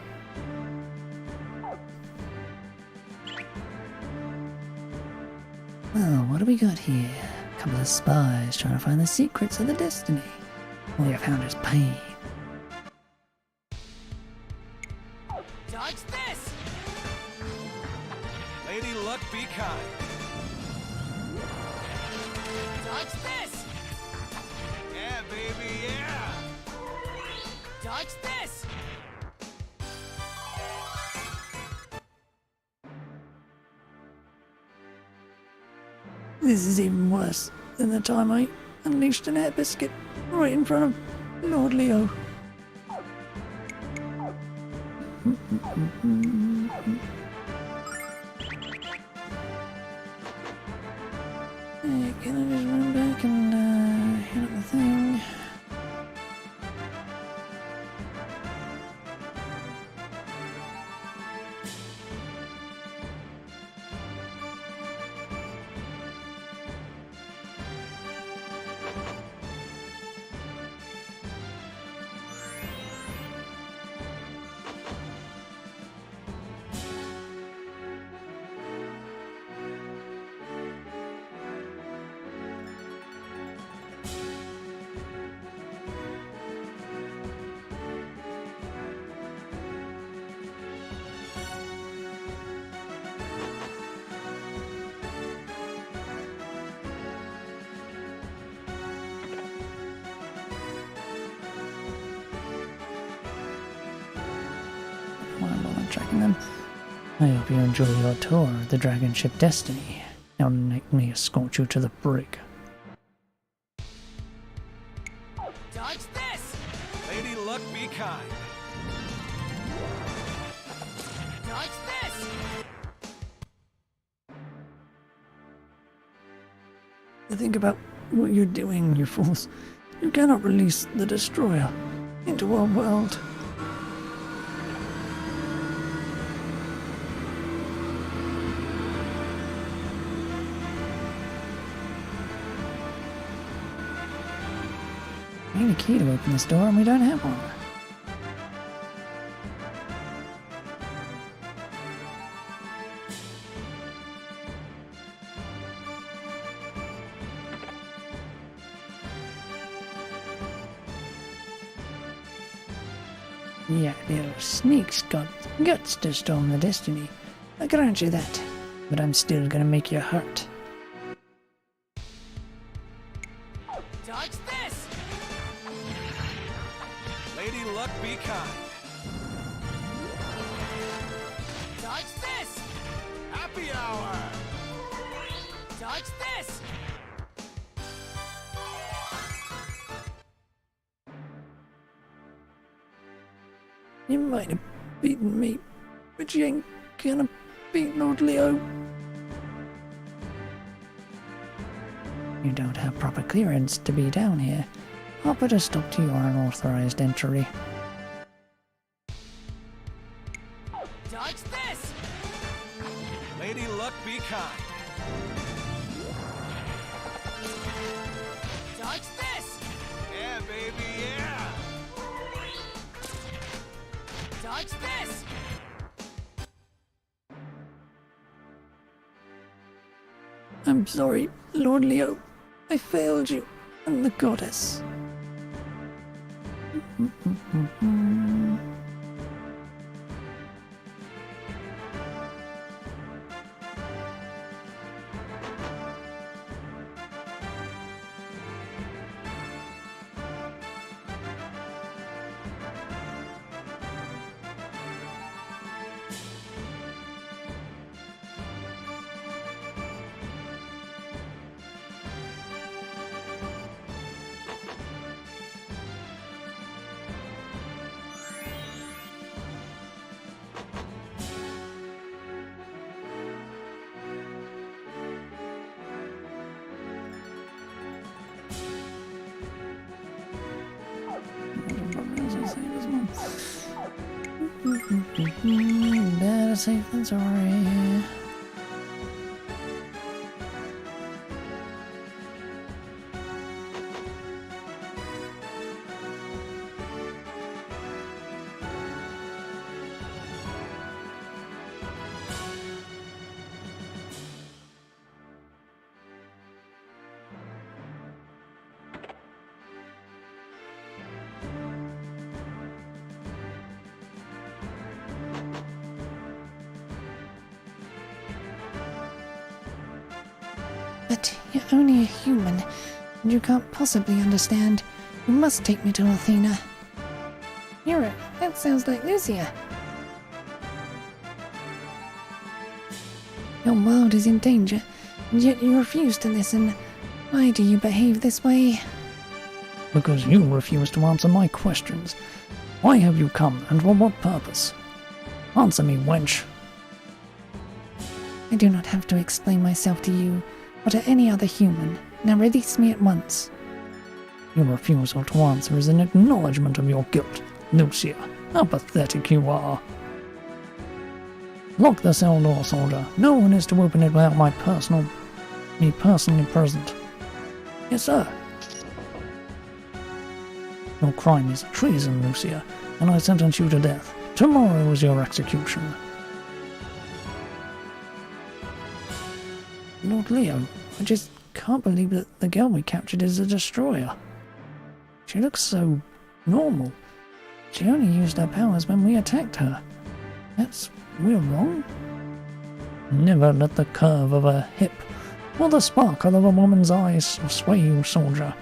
Well, what do we got here? A couple of spies trying to find the secrets of the destiny. All you found is pain. Dodge this! Lady Luck, be kind. Dodge this! Yeah, baby, yeah! Dodge this! This is even worse than the time I unleashed an air biscuit right in front of Lord Leo. Can I just run back and hit up the thing? Why bother tracking them? I hope you enjoy your tour of the dragon ship Destiny. Now let me escort you to the brig. Dodge this! Lady Luck, be kind. Dodge this! Think about what you're doing, you fools. You cannot release the destroyer into our world. We need a key to open this door and we don't have one. Yeah, little sneak's got guts to storm the Destiny. I grant you that, but I'm still gonna make you hurt. Dodge this! Lady Luck, be kind. Dodge this! Happy hour! Dodge this! You might have beaten me, but you ain't gonna beat Lord Leo. You don't have proper clearance to be down here. I'll put a stop to your unauthorized entry. Dodge this! Lady Luck, be kind. Dodge this! Yeah, baby, yeah! Dodge this! I'm sorry, Lord Leo. I failed you and the goddess. better safe than sorry. But you're only a human, and you can't possibly understand. You must take me to Athena. Hero, that sounds like Lucia. Your world is in danger, and yet you refuse to listen. Why do you behave this way? Because you refuse to answer my questions. Why have you come, and for what purpose? Answer me, wench. I do not have to explain myself to you, or to any other human. Now release me at once. Your refusal to answer is an acknowledgement of your guilt. Lucia, how pathetic you are. Lock the cell door, soldier. No one is to open it without me personally present. Yes, sir. Your crime is treason, Lucia, and I sentence you to death. Tomorrow is your execution. Lord Leo, I just can't believe that the girl we captured is a destroyer. She looks so normal. She only used her powers when we attacked her. We're wrong? Never let the curve of a hip or the sparkle of a woman's eyes sway you, soldier.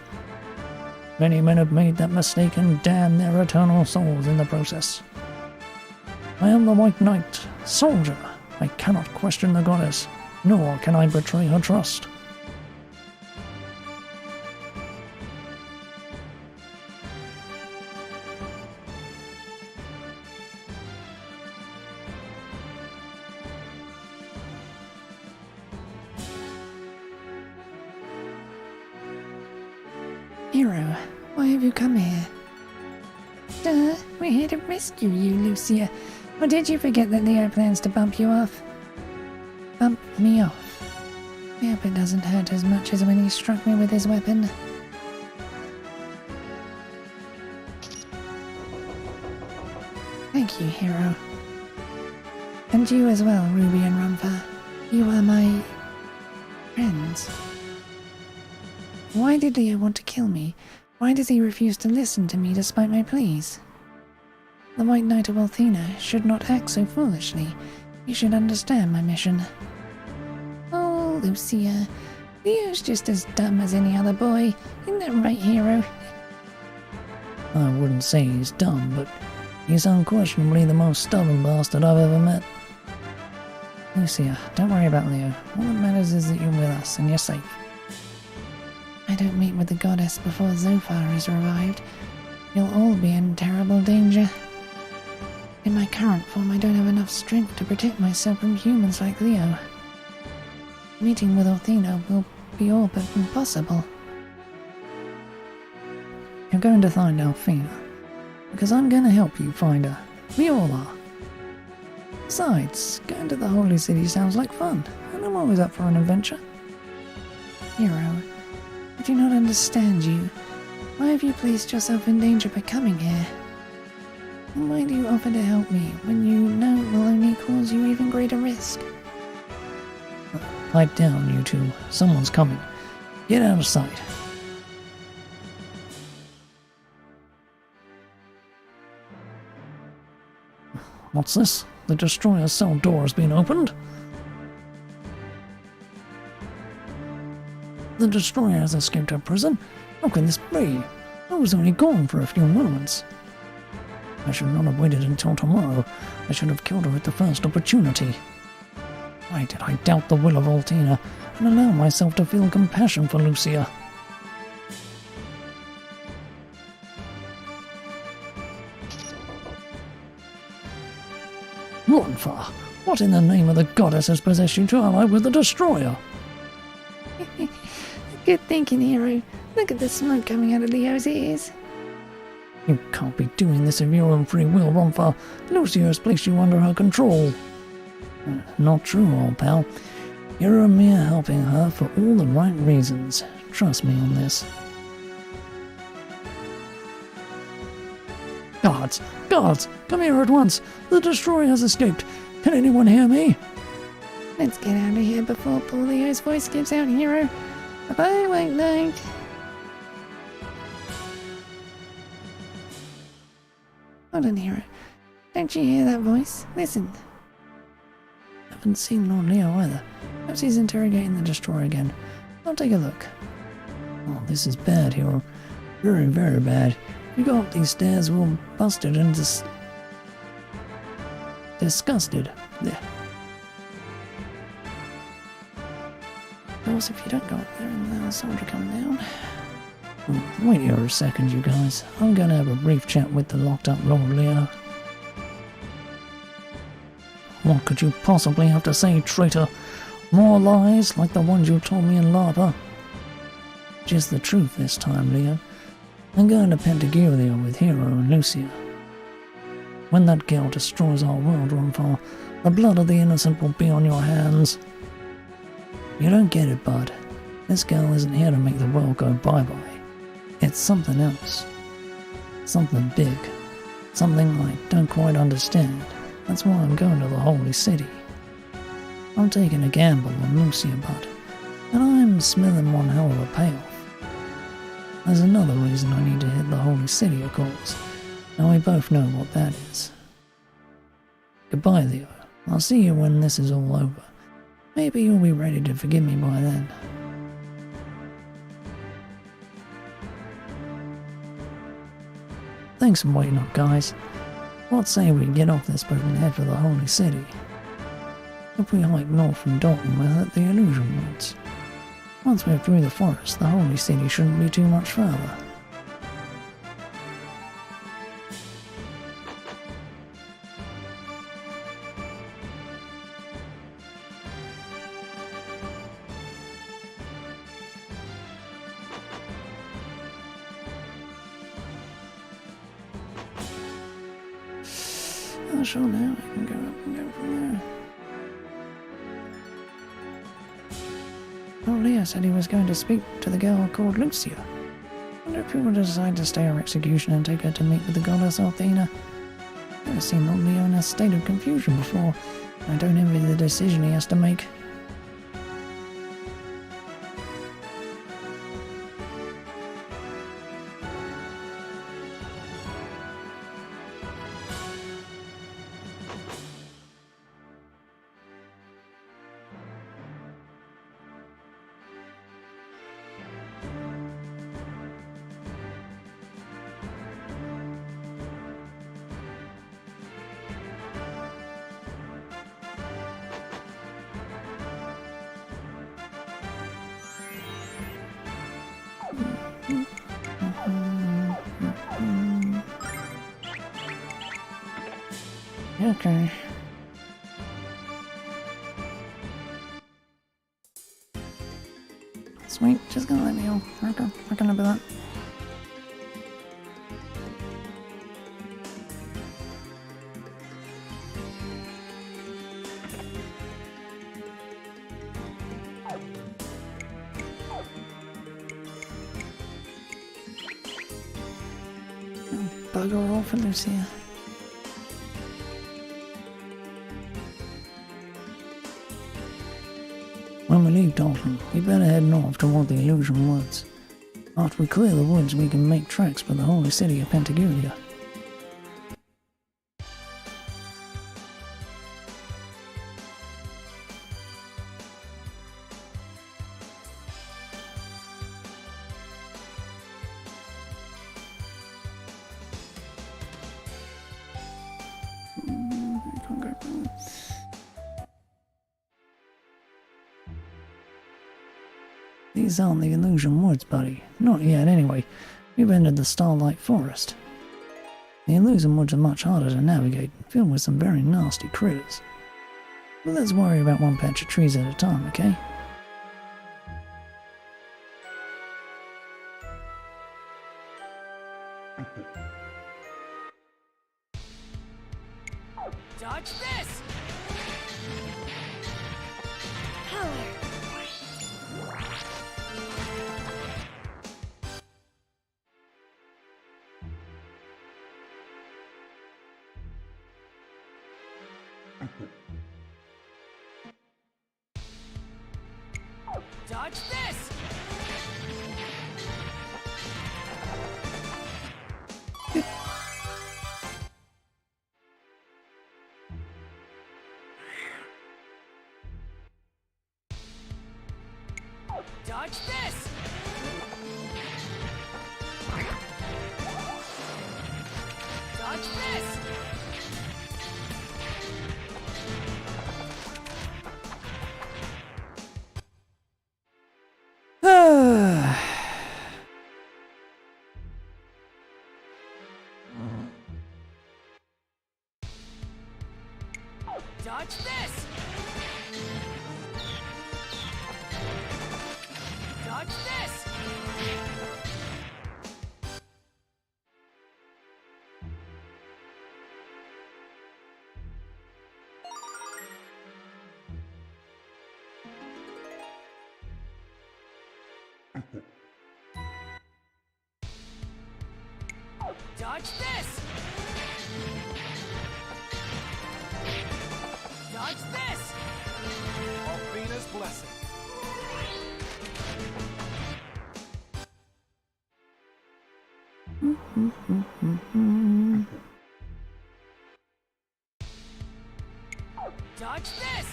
Many men have made that mistake and damned their eternal souls in the process. I am the White Knight, soldier. I cannot question the goddess, nor can I betray her trust. Hero, why have you come here? Duh, we're here to rescue you, Lucia. Or did you forget that Leo plans to bump you off? Bump me off. I hope it doesn't hurt as much as when he struck me with his weapon. Thank you, Hero. And you as well, Ruby and Rumfa. You are my friends. Why did Leo want to kill me? Why does he refuse to listen to me despite my pleas? The White Knight of Athena should not act so foolishly. He should understand my mission. Oh, Lucia. Leo's just as dumb as any other boy. Isn't that right, Hero? I wouldn't say he's dumb, but he's unquestionably the most stubborn bastard I've ever met. Lucia, don't worry about Leo. All that matters is that you're with us and you're safe. I don't meet with the goddess before Zophar is revived. You'll all be in terrible danger. In my current form, I don't have enough strength to protect myself from humans like Leo. Meeting with Athena will be all but impossible. You're going to find Alfina, because I'm going to help you find her. We all are. Besides, going to the Holy City sounds like fun, and I'm always up for an adventure. Hero, I do not understand you. Why have you placed yourself in danger by coming here? And why do you offer to help me when you know it will only cause you even greater risk? Pipe down, you two. Someone's coming. Get out of sight. What's this? The destroyer's cell door has been opened? The destroyer has escaped her prison? How can this be? I was only gone for a few moments. I should not have waited until tomorrow. I should have killed her at the first opportunity. Why did I doubt the will of Altina and allow myself to feel compassion for Lucia? Ronfa, what in the name of the goddess has possessed you to ally with the destroyer? Good thinking, Hero. Look at the smoke coming out of Leo's ears. You can't be doing this of your own free will, Ronfa. Lucia has placed you under her control. Not true, old pal. You're a mere helping her for all the right reasons. Trust me on this. Guards! Guards! Come here at once! The destroyer has escaped! Can anyone hear me? Let's get out of here before Paulio's voice gives out, hero. Bye-bye, White Knight. Hold on, hero. Don't you hear that voice? Listen. Haven't seen Lord Leo either. Perhaps he's interrogating the destroyer again. I'll take a look. Oh, this is bad, hero. Very, very bad. If you go up these stairs, we'll busted and disgusted. There. Of course, if you don't go up there and the soldier come down. Wait here a second, you guys. I'm gonna have a brief chat with the locked up Lord Leo. What could you possibly have to say, traitor? More lies like the ones you told me in Lava? Just the truth this time, Leo. I'm going to Pentaguria with Hero and Lucia. When that girl destroys our world, Runfar, the blood of the innocent will be on your hands. You don't get it, bud. This girl isn't here to make the world go bye-bye. It's something else. Something big. Something I don't quite understand. That's why I'm going to the Holy City. I'm taking a gamble on Lucia, bud. And I'm smithing one hell of a payoff. There's another reason I need to hit the Holy City, of course. And we both know what that is. Goodbye, Leo. I'll see you when this is all over. Maybe you'll be ready to forgive me by then. Thanks for waiting up, guys. What say we get off this boat and head for the Holy City? If we hike north from Dalton, we'll hit the Illusion Woods. Once we're through the forest, the Holy City shouldn't be too much further. Oh, sure, now I can go up and go from there. Oh, Leo said he was going to speak to the girl called Lucia. I wonder if he would decide to stay her execution and take her to meet with the goddess Athena. I've never seen Lord Leo in a state of confusion before. I don't envy the decision he has to make. Okay. Sweet, just gonna let me go. Okay, I can live with that. Bugger all for Lucia. When we leave Dalton, we better head north toward the Illusion Woods. After we clear the woods, we can make tracks for the Holy City of Pentaguria. These aren't the Illusion Woods, buddy. Not yet, anyway. We've entered the Starlight Forest. The Illusion Woods are much harder to navigate, filled with some very nasty critters. But let's worry about one patch of trees at a time, okay? Dodge this! Dodge this! Dodge this! Dodge this! Dodge this! Dodge this! Dodge this! Dodge this! Alfina's blessing. Dodge this!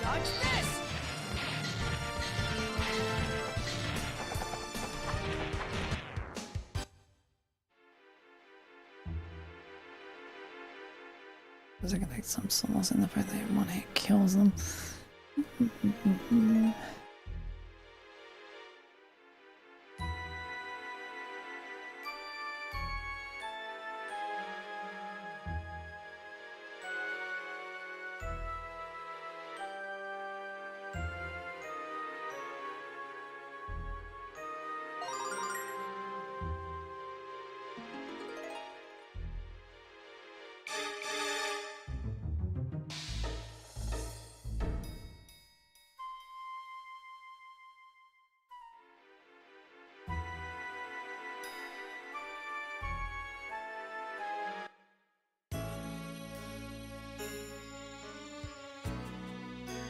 Dodge this! Is it gonna take some solace in the fact that one hit kills them?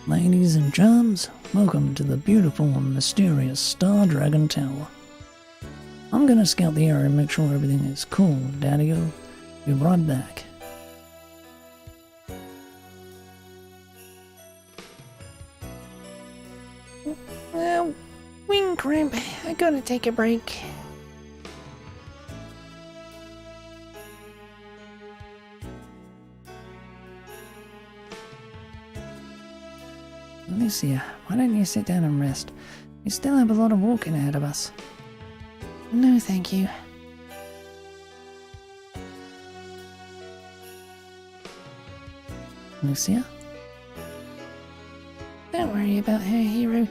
Ladies and germs, welcome to the beautiful and mysterious Star Dragon Tower. I'm gonna scout the area and make sure everything is cool, Daddy-o. Be right back. Wing cramp. I gotta take a break. Lucia, why don't you sit down and rest? We still have a lot of walking ahead of us. No, thank you. Lucia? Don't worry about her, Hero.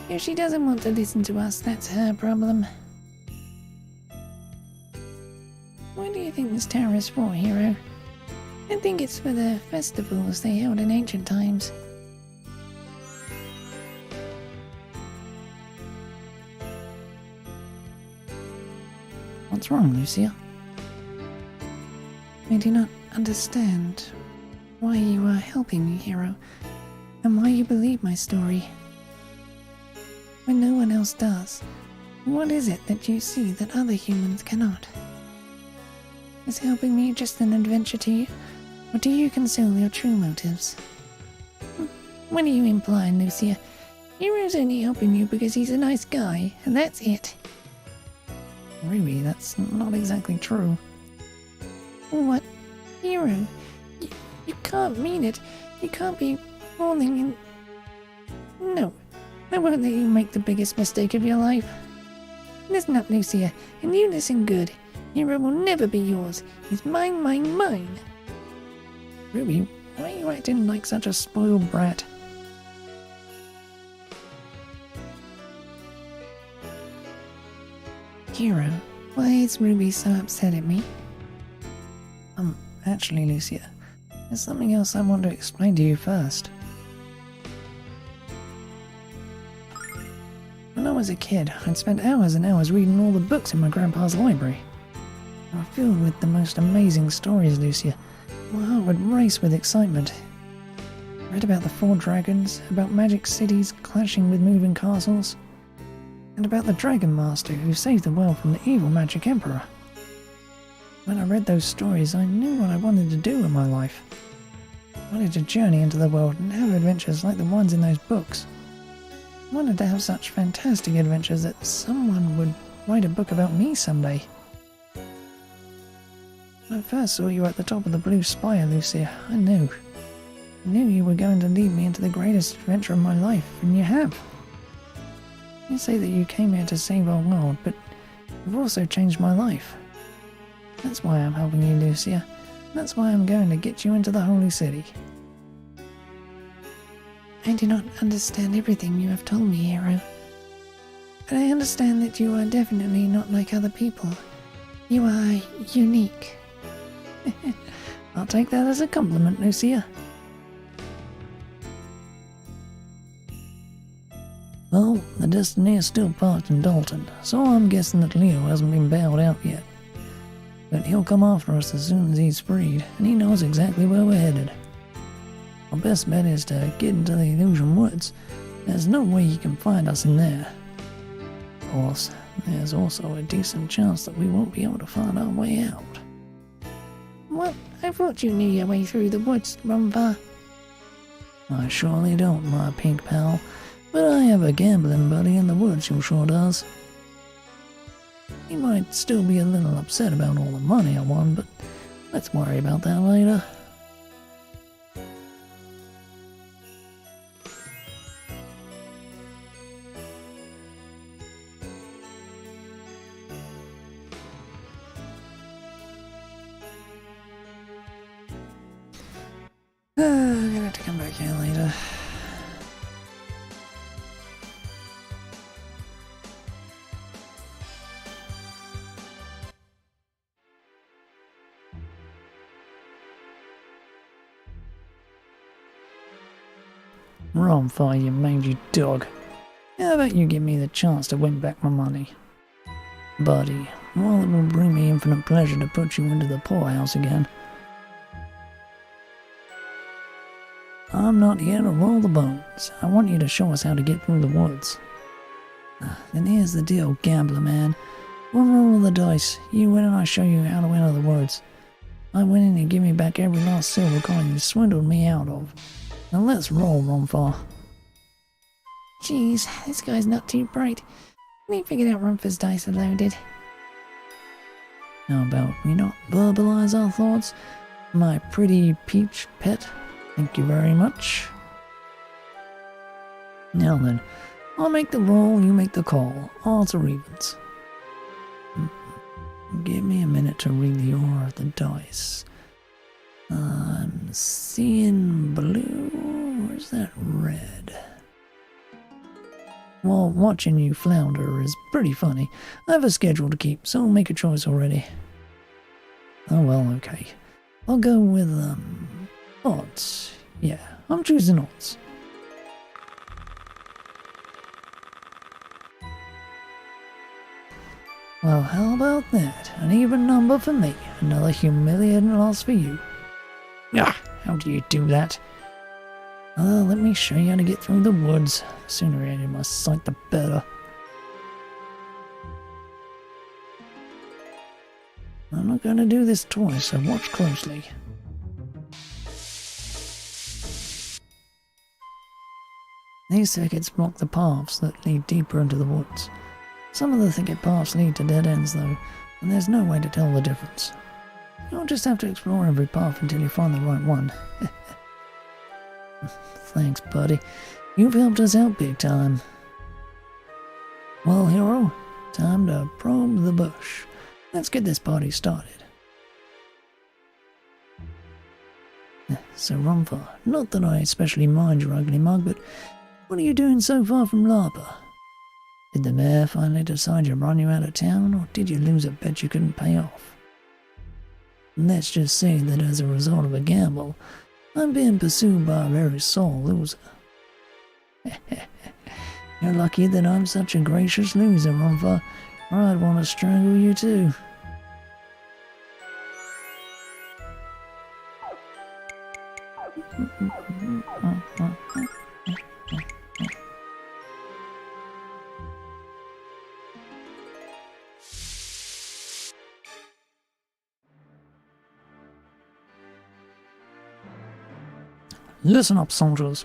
If she doesn't want to listen to us, that's her problem. What do you think this tower is for, Hero? I think it's for the festivals they held in ancient times. What's wrong, Lucia? I do not understand why you are helping me, Hero, and why you believe my story. When no one else does, what is it that you see that other humans cannot? Is helping me just an adventure to you, or do you conceal your true motives? What are you implying, Lucia? Hero's only helping you because he's a nice guy, and that's it. Ruby, that's not exactly true. What? Hero? You can't mean it. You can't be falling in... No, I won't let you make the biggest mistake of your life. Listen up, Lucia, and you listen good. Hero will never be yours. He's mine, mine, mine. Ruby, why are you acting like such a spoiled brat? Hero, why is Ruby so upset at me? Actually, Lucia, there's something else I want to explain to you first. When I was a kid, I'd spend hours and hours reading all the books in my grandpa's library. are filled with the most amazing stories, Lucia. My heart would race with excitement. I read about the 4 dragons, about magic cities clashing with moving castles, and about the Dragon Master who saved the world from the evil magic emperor. When I read those stories, I knew what I wanted to do in my life. I wanted to journey into the world and have adventures like the ones in those books. I wanted to have such fantastic adventures that someone would write a book about me someday. When I first saw you at the top of the Blue Spire, Lucia, I knew you were going to lead me into the greatest adventure of my life, and you have. You say that you came here to save our world, but you've also changed my life. That's why I'm helping you, Lucia. That's why I'm going to get you into the Holy City. I do not understand everything you have told me, hero. But I understand that you are definitely not like other people. You are unique. I'll take that as a compliment, Lucia. Well, the Destiny is still parked in Dalton, so I'm guessing that Leo hasn't been bailed out yet. But he'll come after us as soon as he's freed, and he knows exactly where we're headed. Our best bet is to get into the Illusion Woods. There's no way he can find us in there. Of course, there's also a decent chance that we won't be able to find our way out. What? I thought you knew your way through the woods, Rumva. I surely don't, my pink pal, but I have a gambling buddy in the woods who sure does. He might still be a little upset about all the money I won, but let's worry about that later. I'm gonna have to come back here later. Rumfa, you mangy dog. How about you give me the chance to win back my money? Buddy, while it will bring me infinite pleasure to put you into the poorhouse again, I'm not here to roll the bones. I want you to show us how to get through the woods. Then here's the deal, gambler man. One roll of the dice, you win and I show you how to enter the woods. I win and you give me back every last silver coin you swindled me out of. Now let's roll, Rumfa. Jeez, this guy's not too bright. We figured out Rumpha's dice are loaded. How about we not verbalize our thoughts? My pretty peach pet, thank you very much. Now then, I'll make the roll, you make the call. Odds or evens. Give me a minute to read the aura of the dice. I'm seeing blue, or is that red? Well, watching you flounder is pretty funny. I have a schedule to keep, so make a choice already. Oh well, okay. I'll go with, odds. Yeah, I'm choosing odds. Well, how about that? An even number for me. Another humiliating loss for you. Ah, how do you do that? Let me show you how to get through the woods. The sooner you're in my sight, the better. I'm not going to do this twice, so watch closely. These circuits block the paths that lead deeper into the woods. Some of the thicket paths lead to dead ends though, and there's no way to tell the difference. You'll just have to explore every path until you find the right one. Thanks, buddy. You've helped us out big time. Well, hero, time to probe the bush. Let's get this party started. So, Rumfa, not that I especially mind your ugly mug, but what are you doing so far from Lapa? Did the mayor finally decide to run you out of town, or did you lose a bet you couldn't pay off? Let's just say that as a result of a gamble, I'm being pursued by a very sore loser. You're lucky that I'm such a gracious loser, Rumfa, or I'd want to strangle you too. Listen up, soldiers.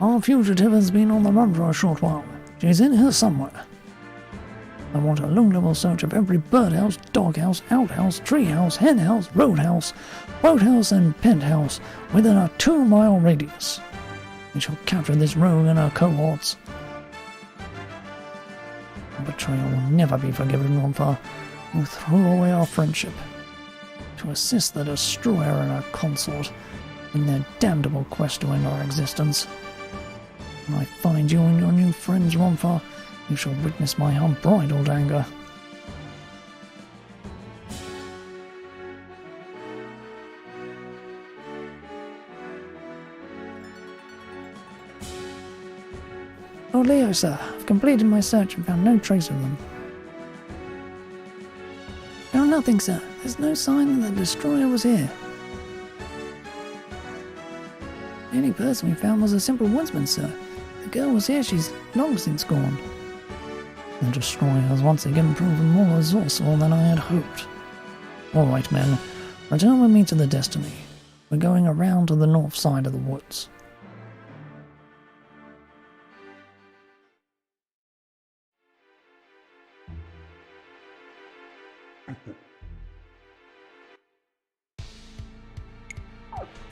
Our fugitive has been on the run for a short while. She's in here somewhere. I want a low-level search of every birdhouse, doghouse, outhouse, treehouse, henhouse, roadhouse, boathouse, and penthouse within a 2-mile radius. We shall capture this rogue and her cohorts. Our betrayal will never be forgiven, Ronfar. You threw away our friendship to assist the destroyer and her consort in their damnable quest to end our existence. When I find you and your new friends, Ronfar, you shall witness my unbridled anger. Oh, Leo, sir. I've completed my search and found no trace of them. Found nothing, sir. There's no sign that the destroyer was here. The only person we found was a simple woodsman, sir. The girl was here, she's long since gone. The destroyer has once again proven more resourceful than I had hoped. Alright, men. Return with me to the Destiny. We're going around to the north side of the woods.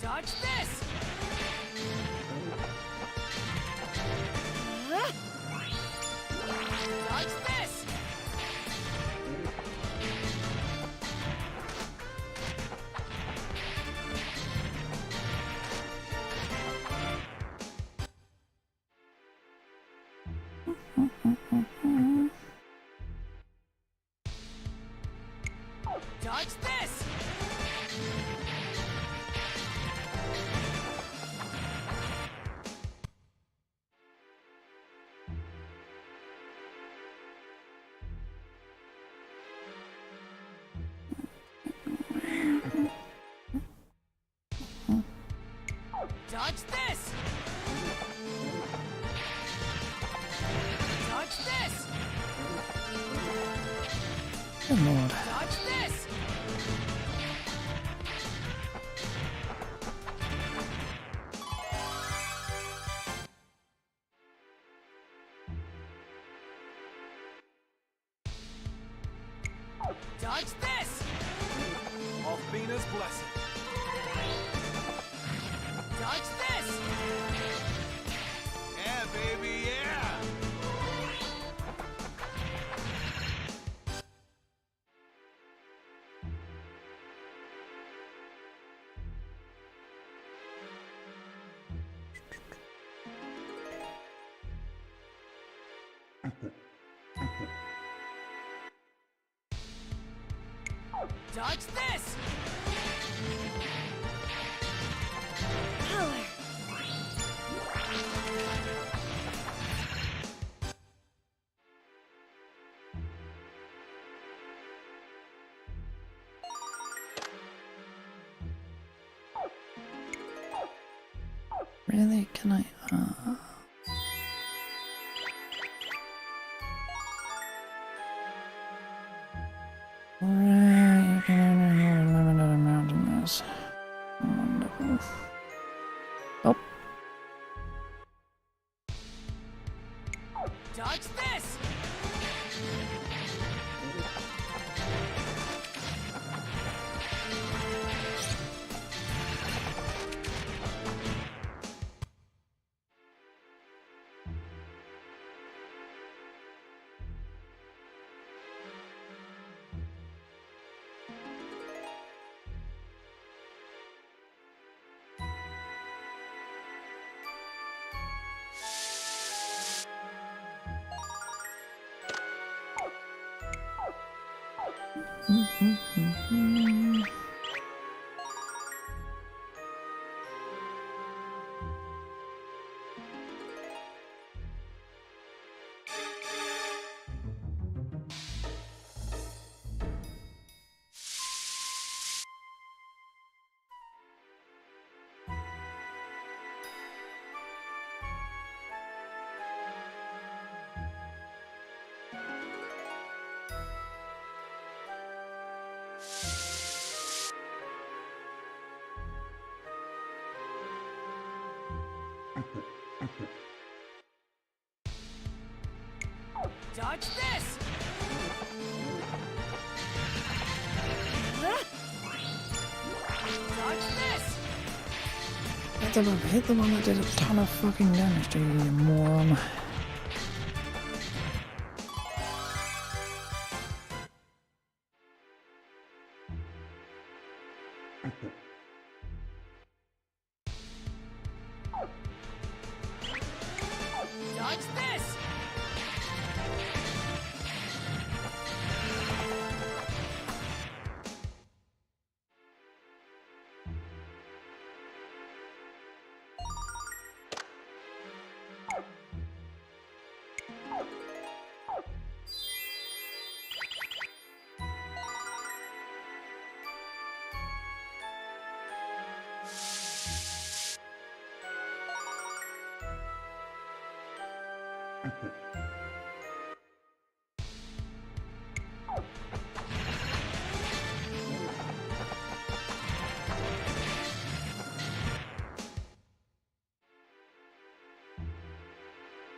Dodge this! Dodge this! Dodge this! Dodge this! Dodge this! Good lord. Dodge this! Dodge this! Of Venus' blessing. Dodge this! Yeah, baby, yeah! Dodge this! Power! Really? Can I? Alright, you can only hold a limited amount in this. Wonderful. Oh, Dodge this! Dodge this! Dodge this! That's about hit the one that did a ton of fucking damage to you, you moron. Dodge this!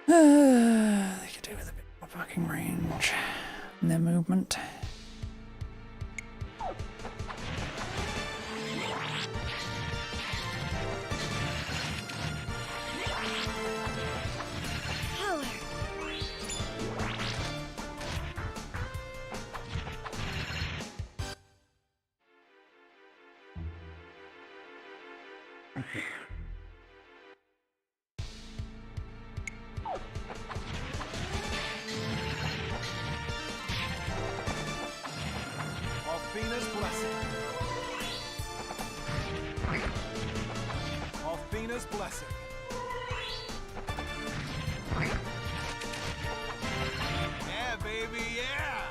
They could do with a bit more fucking range in their movement. Power! Alfina's blessing. Alfina's blessing. Yeah, baby, yeah!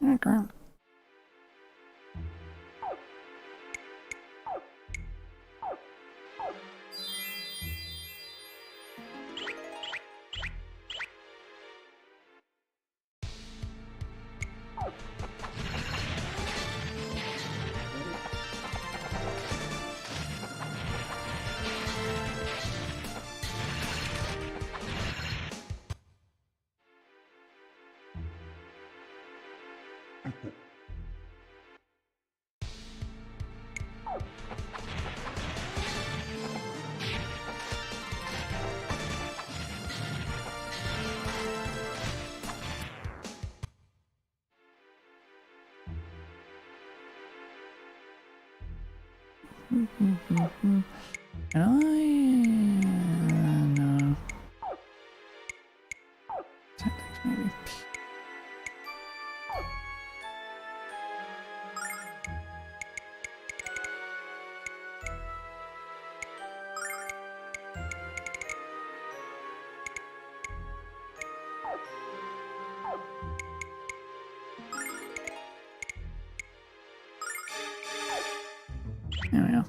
Oh, crap. And no. Tactics, maybe. There we go.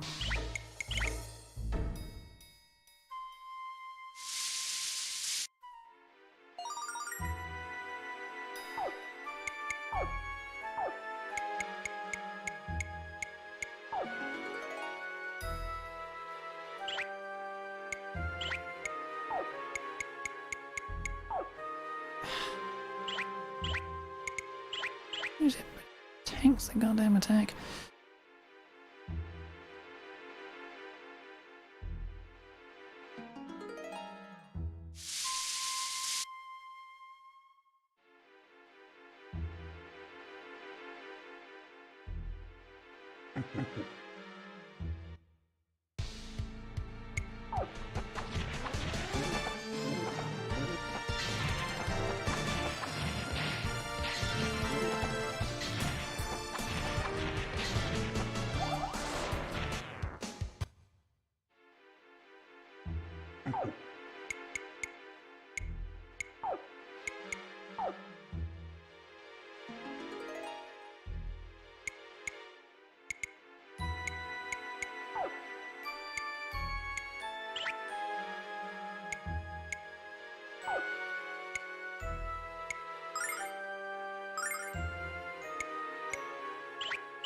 Use it, but tanks the goddamn attack.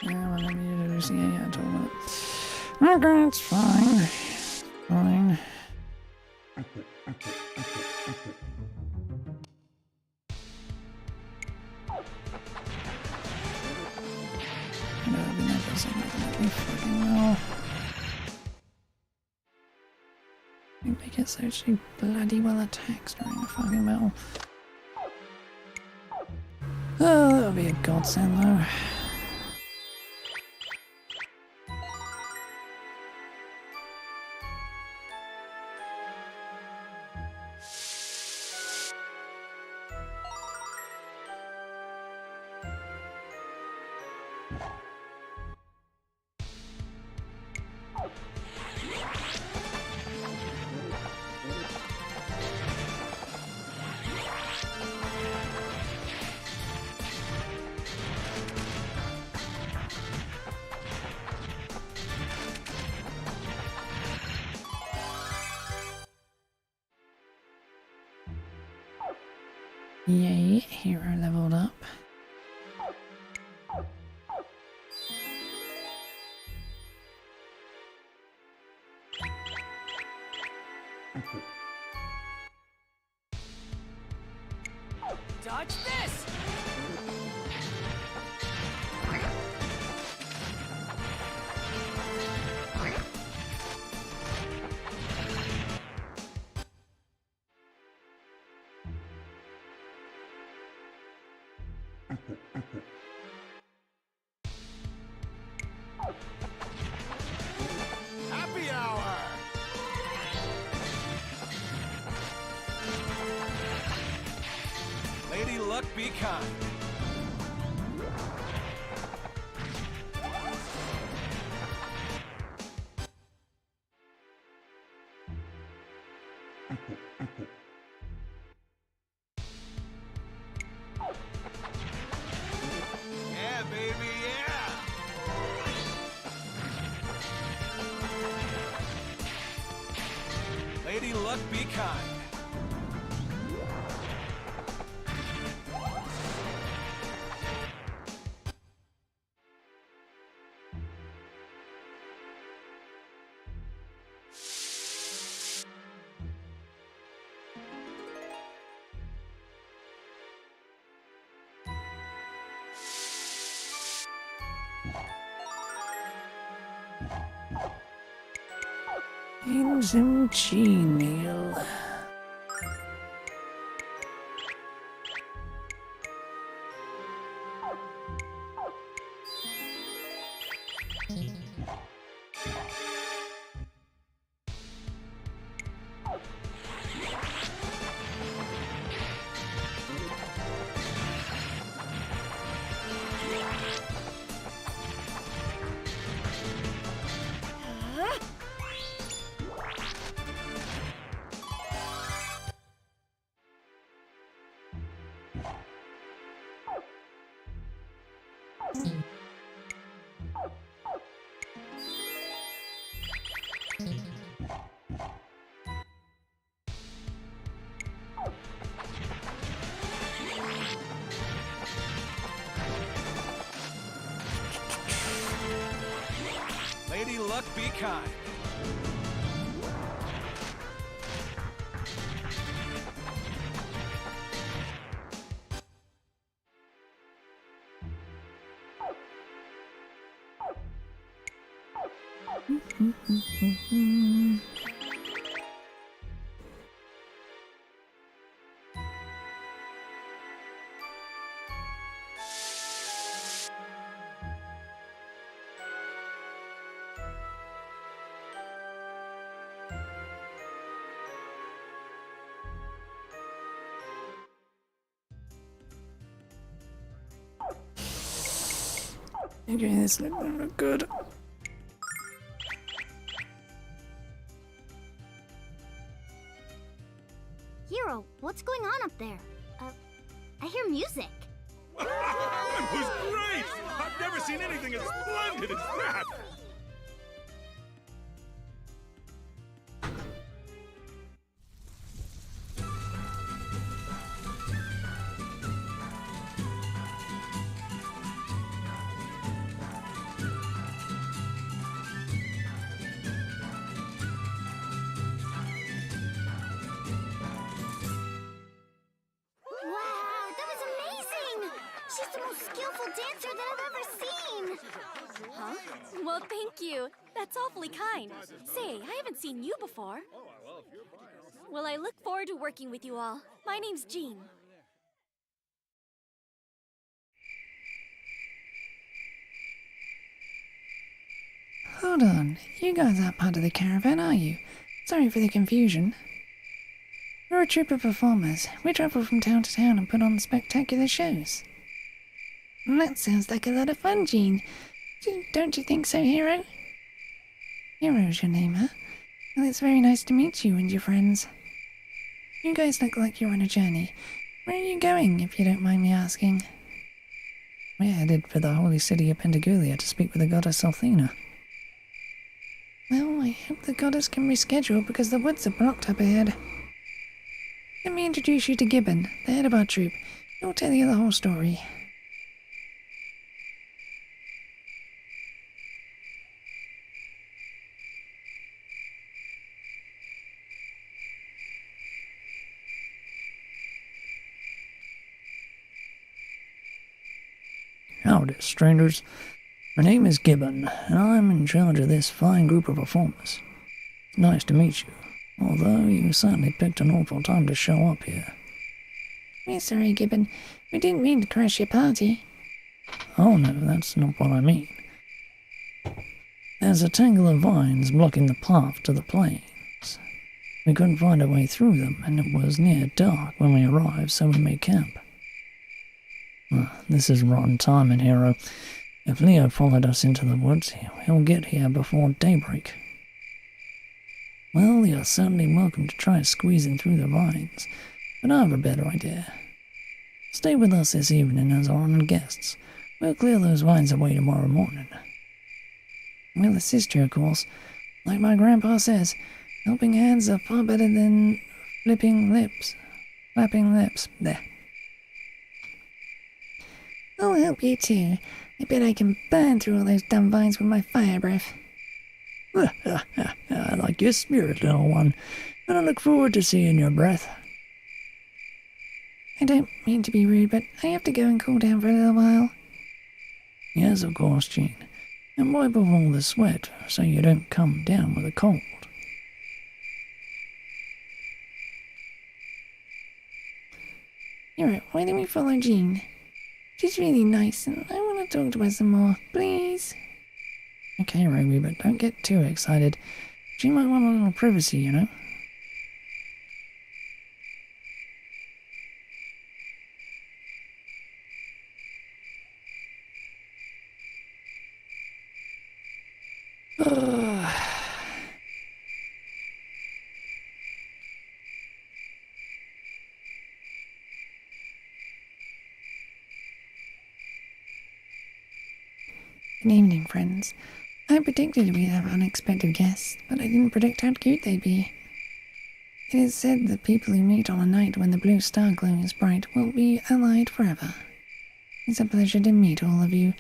Yeah, whatever you do, see, yeah, I told it. Okay, it's fine. Fine. You make it so she bloody well attacks during the fucking battle. Oh, that'll be a godsend though. Yay, hero leveled up. Dodge this! Happy hour! Lady Luck, be kind. Yeah, baby, yeah! Lady Luck, be kind. Some genial. Lady Luck, be kind. Okay, this doesn't look good. Hero, what's going on up there? I hear music. That was great! I've never seen anything as splendid as that! Wow, that was amazing! She's the most skillful dancer that I've ever seen! Huh? Well, thank you. That's awfully kind. Say, I haven't seen you before. Well, I look forward to working with you all. My name's Jean. Hold on, you guys aren't part of the caravan, are you? Sorry for the confusion. We're a troupe of performers. We travel from town to town and put on spectacular shows. That sounds like a lot of fun, Jean. Don't you think so, Hero? Hero's your name, huh? Well, it's very nice to meet you and your friends. You guys look like you're on a journey. Where are you going, if you don't mind me asking? We're headed for the holy city of Pentagulia to speak with the goddess Althena. Well, I hope the goddess can reschedule because the woods are blocked up ahead. Let me introduce you to Gibbon, the head of our troop. He'll tell you the whole story. Howdy, strangers. My name is Gibbon, and I'm in charge of this fine group of performers. It's nice to meet you, although you certainly picked an awful time to show up here. We're sorry, Gibbon. We didn't mean to crash your party. Oh no, that's not what I mean. There's a tangle of vines blocking the path to the plains. We couldn't find a way through them, and it was near dark when we arrived, so we made camp. This is rotten timing, Hero. If Leo followed us into the woods, he'll get here before daybreak. Well, you're certainly welcome to try squeezing through the vines, but I have a better idea. Stay with us this evening as our honored guests. We'll clear those vines away tomorrow morning. We'll assist you, of course. Like my grandpa says, helping hands are far better than flapping lips. There. I'll help you too. I bet I can burn through all those dumb vines with my fire breath. I like your spirit, little one, and I look forward to seeing your breath. I don't mean to be rude, but I have to go and cool down for a little while. Yes, of course, Jean. And wipe off all the sweat so you don't come down with a cold. You're right, why don't we follow Jean? She's really nice, and I want to talk to her some more, please. Okay, Ruby, but don't get too excited. She might want a little privacy, you know. Good evening, friends. I predicted we'd have unexpected guests, but I didn't predict how cute they'd be. It is said that people who meet on a night when the blue star glows bright will be allied forever. It's a pleasure to meet all of you,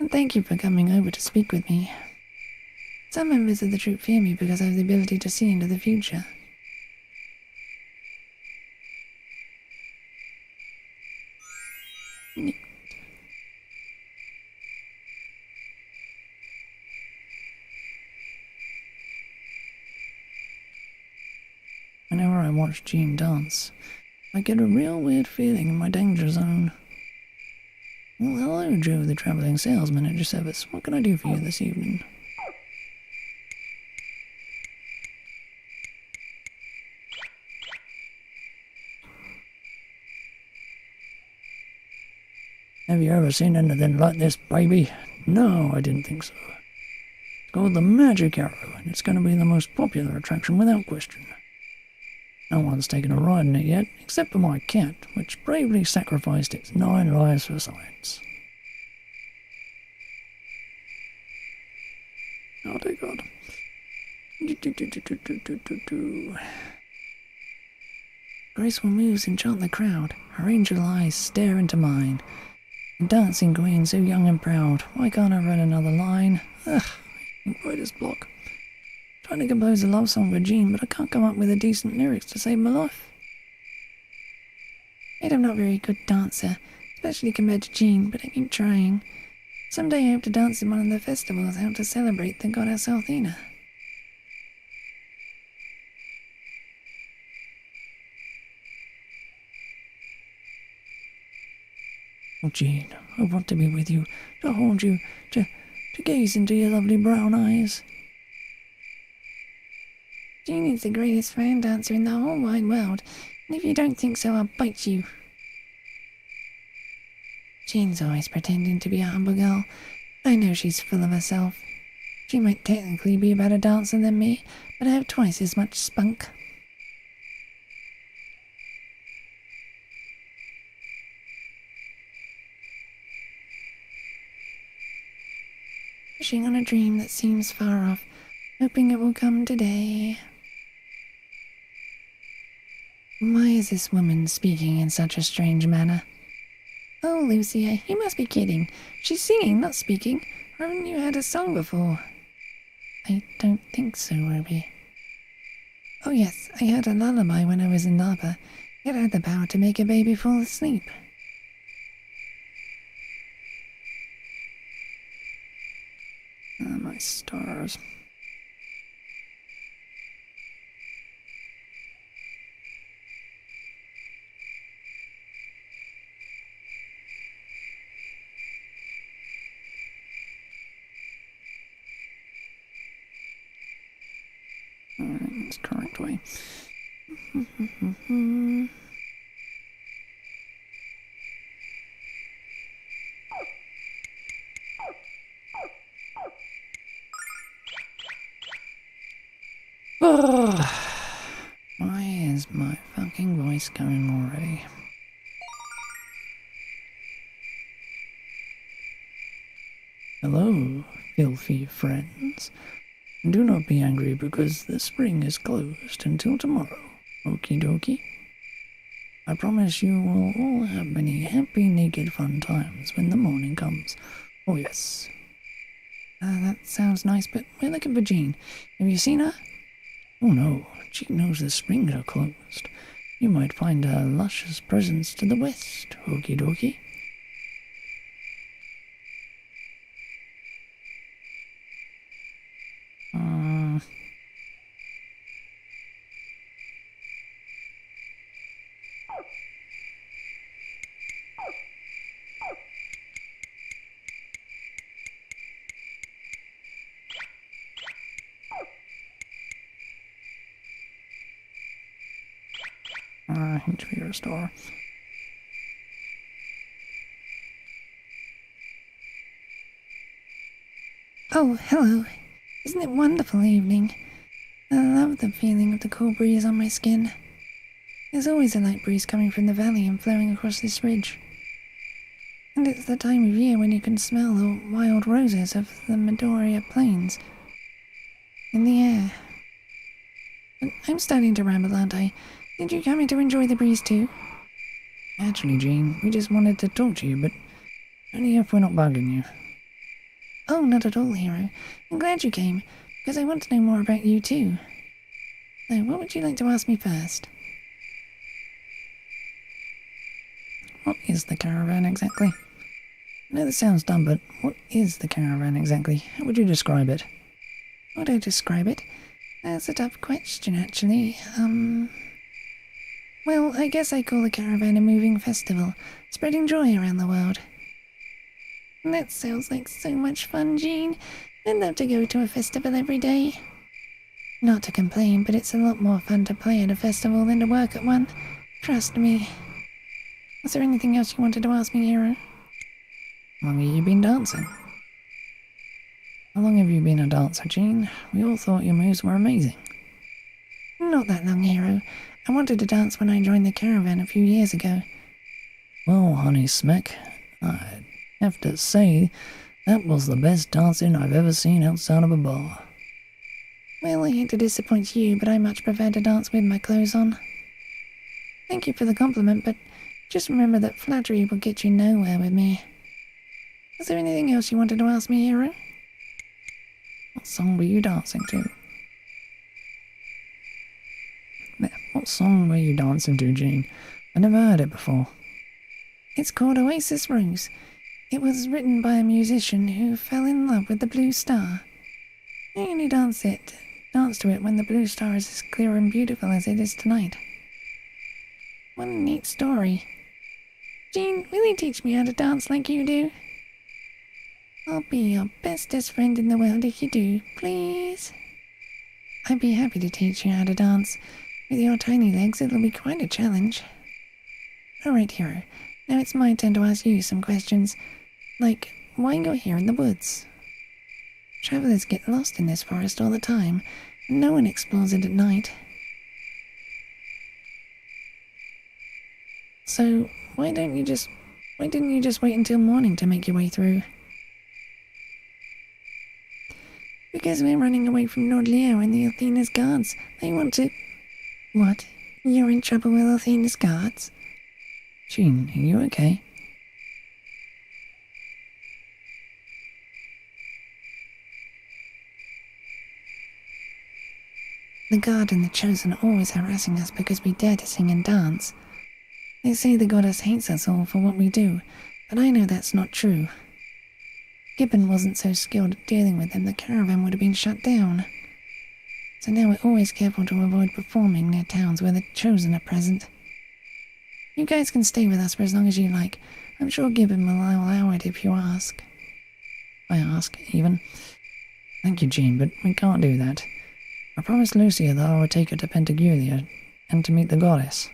and thank you for coming over to speak with me. Some members of the troop fear me because I have the ability to see into the future. Whenever I watch Jean dance, I get a real weird feeling in my danger zone. Well, hello, Joe, the traveling salesman at your service. What can I do for you this evening? Have you ever seen anything like this, baby? No, I didn't think so. It's called the Magic Arrow, and it's going to be the most popular attraction without question. No one's taken a ride in it yet, except for my cat, which bravely sacrificed its 9 lives for science. Oh dear God. Graceful moves enchant the crowd. Her angel eyes stare into mine. A dancing queen so young and proud. Why can't I run another line? Ugh, writer's block. Trying to compose a love song for Jean, but I can't come up with a decent lyrics to save my life. I'm not a very good dancer, especially compared to Jean, but I keep trying. Someday I hope to dance in one of the festivals held to celebrate the goddess Althena. Oh, Jean, I want to be with you, to hold you, to gaze into your lovely brown eyes. Jean is the greatest fan dancer in the whole wide world, and if you don't think so, I'll bite you. Jean's always pretending to be a humble girl. I know she's full of herself. She might technically be a better dancer than me, but I have twice as much spunk. Wishing on a dream that seems far off, hoping it will come today. Why is this woman speaking in such a strange manner? Oh, Lucia, you must be kidding. She's singing, not speaking. Haven't you heard a song before? I don't think so, Ruby. Oh yes, I heard a lullaby when I was in Lapa. It had the power to make a baby fall asleep. Ah, my stars. Alright, that's the correct way. Why is my fucking voice going already? Hello, filthy friends. Do not be angry because the spring is closed until tomorrow. Okie dokie. I promise you will all have many happy, naked, fun times when the morning comes. Oh yes. That sounds nice, but we're looking for Jean. Have you seen her? Oh no, Jean knows the springs are closed. You might find her luscious presence to the west. Okie dokie. Into your store. Oh, hello. Isn't it wonderful evening? I love the feeling of the cool breeze on my skin. There's always a light breeze coming from the valley and flowing across this ridge. And it's the time of year when you can smell the wild roses of the Midoriya Plains in the air. But I'm starting to ramble, aren't I? Did you come in to enjoy the breeze too? Actually, Jean, we just wanted to talk to you, but only if we're not bugging you. Oh, not at all, Hero. I'm glad you came, because I want to know more about you too. So, what would you like to ask me first? What is the caravan exactly? I know this sounds dumb, but what is the caravan exactly? How would you describe it? How would I describe it? That's a tough question, actually. Well, I guess I call the caravan a moving festival, spreading joy around the world. That sounds like so much fun, Jean. I'd love to go to a festival every day. Not to complain, but it's a lot more fun to play at a festival than to work at one. Trust me. Was there anything else you wanted to ask me, Hero? How long have you been dancing? How long have you been a dancer, Jean? We all thought your moves were amazing. Not that long, Hero. I wanted to dance when I joined the caravan a few years ago. Well, honey smack, I'd have to say that was the best dancing I've ever seen outside of a bar. Well, I hate to disappoint you, but I much prefer to dance with my clothes on. Thank you for the compliment, but just remember that flattery will get you nowhere with me. Was there anything else you wanted to ask me, Hero? What song were you dancing to? What song were you dancing to, Jean? I never heard it before. It's called Oasis Rose. It was written by a musician who fell in love with the blue star. I only dance to it when the blue star is as clear and beautiful as it is tonight. What a neat story. Jean, will you teach me how to dance like you do? I'll be your bestest friend in the world if you do, please. I'd be happy to teach you how to dance. With your tiny legs, it'll be quite a challenge. Alright, Hero. Now it's my turn to ask you some questions. Like, why you're here in the woods? Travelers get lost in this forest all the time, and no one explores it at night. So, why didn't you just wait until morning to make your way through? Because we're running away from Lord Leo and the Athena's guards. They want to... What? You're in trouble with Athena's guards? Jean, are you okay? The guard and the chosen are always harassing us because we dare to sing and dance. They say the goddess hates us all for what we do, but I know that's not true. Gibbon wasn't so skilled at dealing with them, the caravan would have been shut down. So now we're always careful to avoid performing near towns where the chosen are present. You guys can stay with us for as long as you like. I'm sure Gibbon will allow it if you ask. I ask, even. Thank you, Jean, but we can't do that. I promised Lucia that I would take her to Pentagulia and to meet the goddess.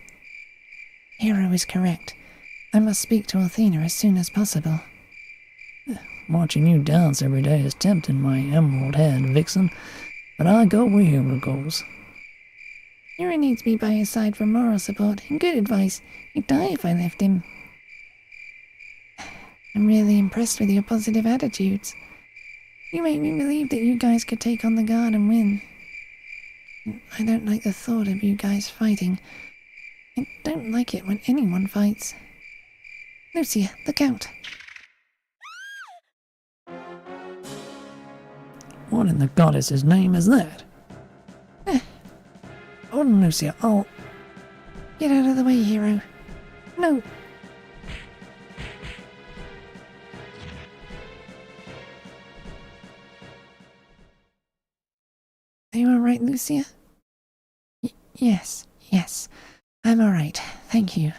Hero is correct. I must speak to Athena as soon as possible. Watching you dance every day is tempting, my emerald-haired vixen, but I go where Hero goes. Hero needs me by his side for moral support and good advice. He'd die if I left him. I'm really impressed with your positive attitudes. You make me believe that you guys could take on the guard and win. I don't like the thought of you guys fighting. I don't like it when anyone fights. Lucia, look out! What in the goddess's name is that? Hold on, Lucia, I'll... Get out of the way, Hero. No! Are you alright, Lucia? Yes. I'm alright, thank you.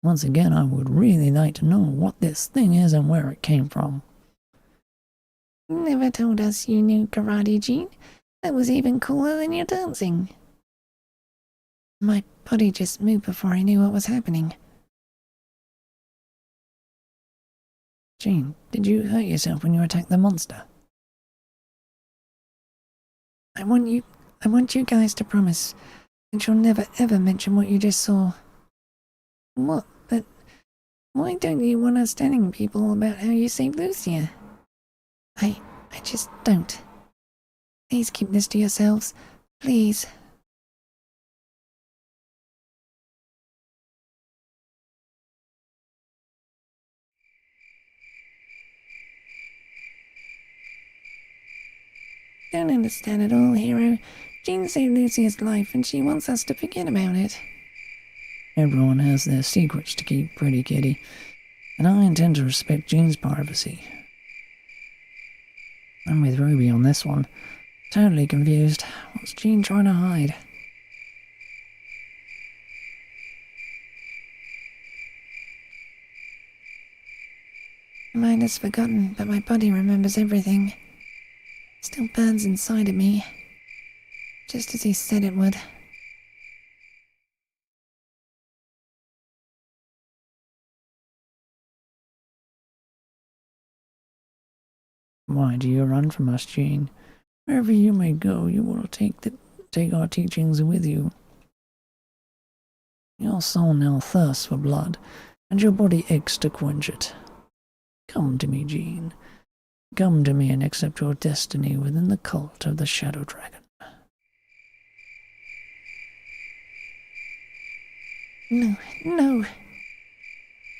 Once again, I would really like to know what this thing is and where it came from. You never told us you knew karate, Jean. That was even cooler than your dancing. My body just moved before I knew what was happening. Jean, did you hurt yourself when you attacked the monster? I want you guys to promise that you'll never ever mention what you just saw. What? But why don't you want us telling people about how you saved Lucia? I just don't. Please keep this to yourselves. Please. Don't understand at all, Hero. Jean saved Lucia's life and she wants us to forget about it. Everyone has their secrets to keep, pretty kitty, and I intend to respect Jean's privacy. I'm with Ruby on this one. Totally confused. What's Jean trying to hide? My mind has forgotten, but my body remembers everything. It still burns inside of me, just as he said it would. Why do you run from us, Jean? Wherever you may go, you will take our teachings with you. Your soul now thirsts for blood, and your body aches to quench it. Come to me, Jean. Come to me and accept your destiny within the cult of the Shadow Dragon. No.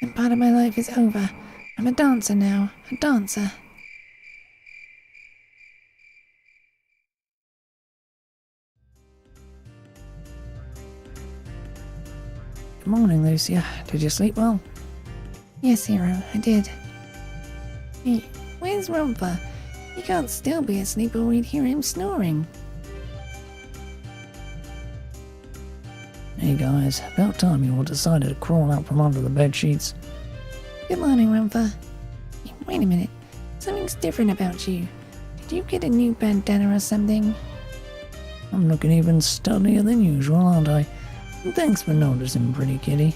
That part of my life is over. I'm a dancer now. A dancer. Good morning, Lucia. Did you sleep well? Yes, Hero, I did. Hey, where's Romper? He can't still be asleep or we'd hear him snoring. Hey guys, about time you all decided to crawl out from under the bed sheets. Good morning, Rumfa. Wait a minute. Something's different about you. Did you get a new bandana or something? I'm looking even studlier than usual, aren't I? And thanks for noticing, pretty kitty.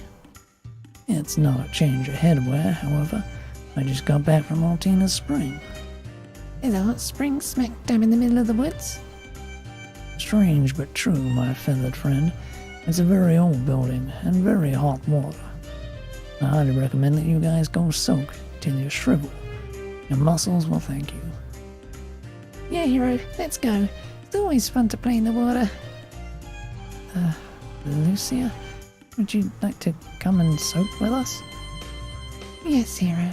It's not a change of headwear, however. I just got back from Altina's spring. There's a hot spring smack dab in the middle of the woods. Strange but true, my feathered friend. It's a very old building and very hot water. I highly recommend that you guys go soak till you shrivel. Your muscles will thank you. Yeah, Hero, let's go. It's always fun to play in the water. Lucia, would you like to come and soak with us? Yes, Hero.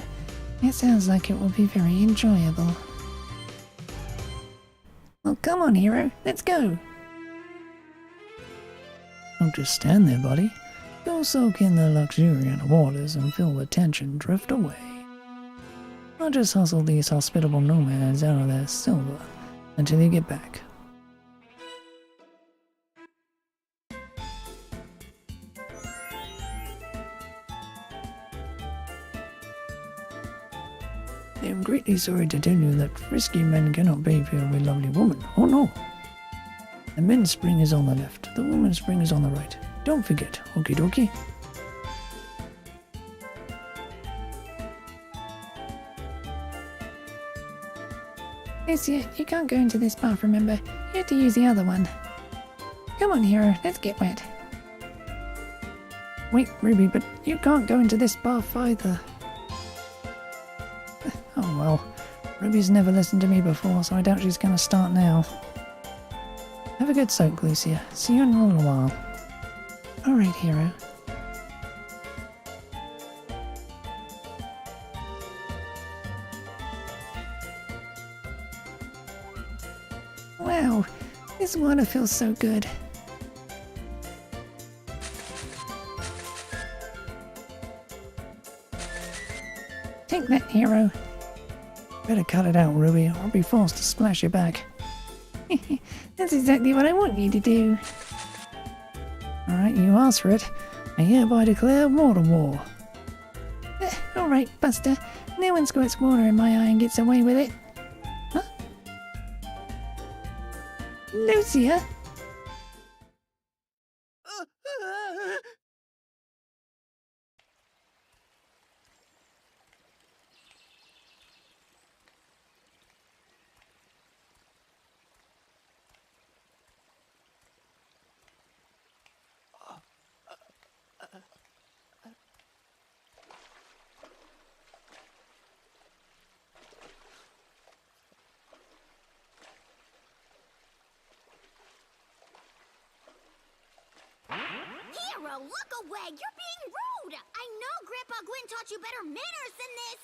It sounds like it will be very enjoyable. Well, come on, Hero. Let's go. Don't just stand there, buddy. Go soak in the luxuriant waters and feel the tension drift away. I'll just hustle these hospitable nomads out of their silver until you get back. I am greatly sorry to tell you that frisky men cannot bathe here with lovely woman. Oh no! The men's spring is on the left, the women's spring is on the right. Don't forget, okie dokie. Lucia, you can't go into this bath, remember? You have to use the other one. Come on, Hero, let's get wet. Wait, Ruby, but you can't go into this bath either. Oh well, Ruby's never listened to me before, so I doubt she's gonna start now. Have a good soak, Lucia. See you in a little while. Alright, Hero. Wow, this water feels so good. Take that, Hero. Better cut it out, Ruby, or I'll be forced to splash you back. That's exactly what I want you to do. Alright, you asked for it. I hereby declare water war. Alright, Buster. No one squirts water in my eye and gets away with it. Huh? Lucia? Hero, look away! You're being rude! I know Grandpa Gwen taught you better manners than this!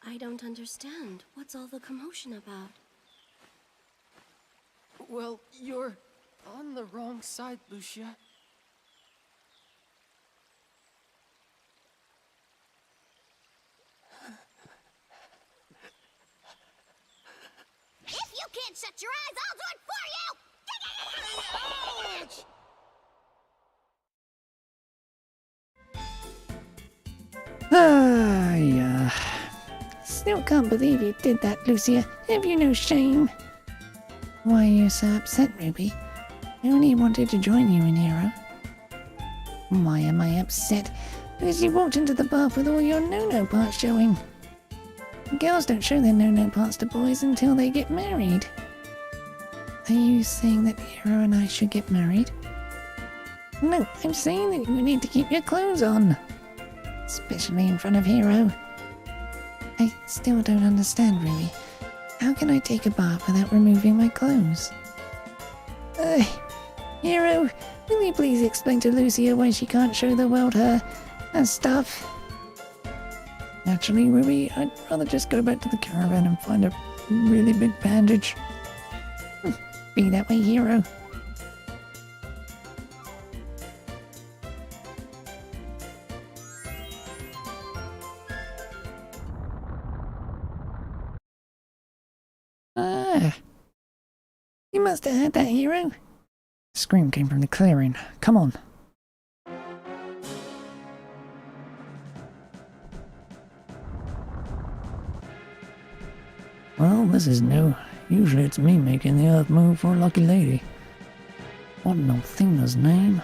I don't understand. What's all the commotion about? Well, you're on the wrong side, Lucia. If you can't shut your eyes, I'll do it for you! Ah, yeah. Still can't believe you did that, Lucia. Have you no shame? Why are you so upset, Ruby? I only wanted to join you in Hero. Why am I upset? Because you walked into the bath with all your no-no parts showing. Girls don't show their no-no parts to boys until they get married. Are you saying that Hero and I should get married? No, I'm saying that you need to keep your clothes on. Especially in front of Hero. I still don't understand, Ruby. How can I take a bath without removing my clothes? Hero, will you please explain to Lucia why she can't show the world her stuff? Actually, Ruby, I'd rather just go back to the caravan and find a really big bandage. Be that way, Hero. Ah, you must have heard that, Hero. The scream came from the clearing. Come on. Well, this is new. Usually it's me making the earth move for a lucky lady. What in Athena's name?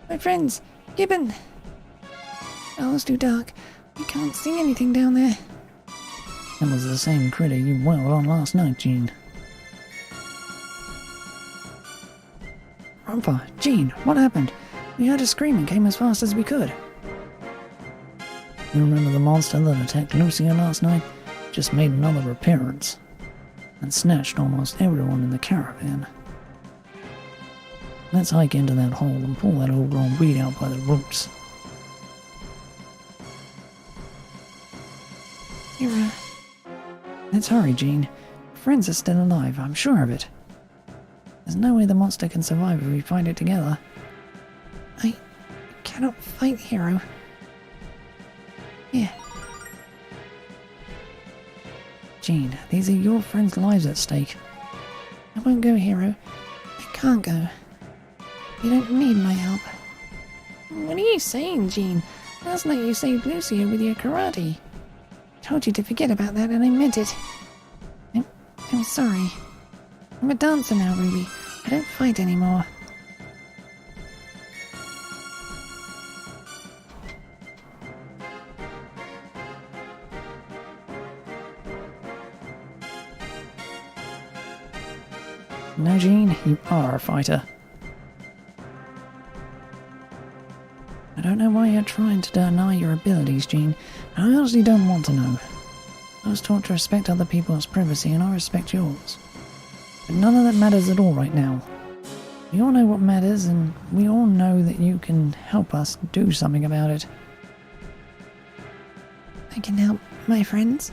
My friends, Gibbon. Oh, it's too dark. I can't see anything down there. That was the same critter you wailed on last night, Jean. Grandpa, Jean, what happened? We heard a scream and came as fast as we could. You remember the monster that attacked Lucia last night? Just made another appearance. And snatched almost everyone in the caravan. Let's hike into that hole and pull that overgrown weed out by the roots. Hero. Let's hurry, Jean. Your friends are still alive, I'm sure of it. There's no way the monster can survive if we fight it together. I cannot fight, Hero. Here. Jean, these are your friends' lives at stake. I won't go, Hero. I can't go. You don't need my help. What are you saying, Jean? Last night you saved Lucia with your karate. I told you to forget about that and I meant it. I'm sorry. I'm a dancer now, Ruby. I don't fight anymore. No, Jean, you are a fighter. I don't know why you're trying to deny your abilities, Jean. I honestly don't want to know. I was taught to respect other people's privacy and I respect yours. But none of that matters at all right now. We all know what matters and we all know that you can help us do something about it. I can help my friends.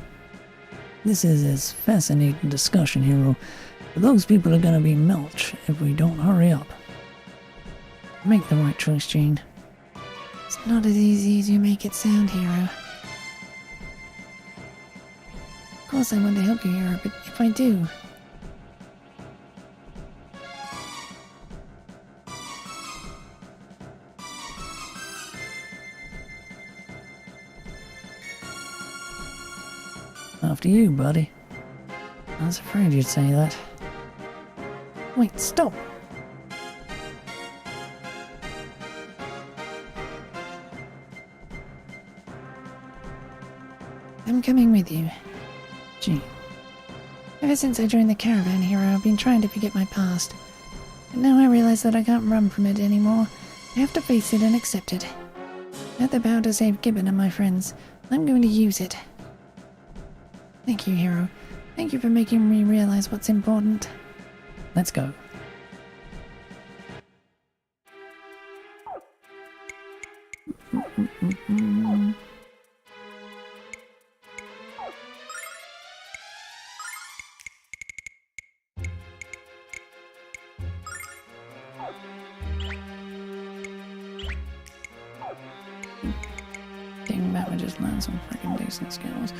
This is a fascinating discussion, Hero. But those people are gonna be mulch if we don't hurry up. Make the right choice, Jean. It's not as easy as you make it sound, Hero. Of course I want to help you, Hero, but if I do... After you, buddy. I was afraid you'd say that. Wait, stop! I'm coming with you. Jean. Ever since I joined the caravan, Hero, I've been trying to forget my past. But now I realize that I can't run from it anymore. I have to face it and accept it. I had the power to save Gibbon and my friends. I'm going to use it. Thank you, Hero. Thank you for making me realize what's important. Let's go. Dang, that would just learn some freaking decent skills.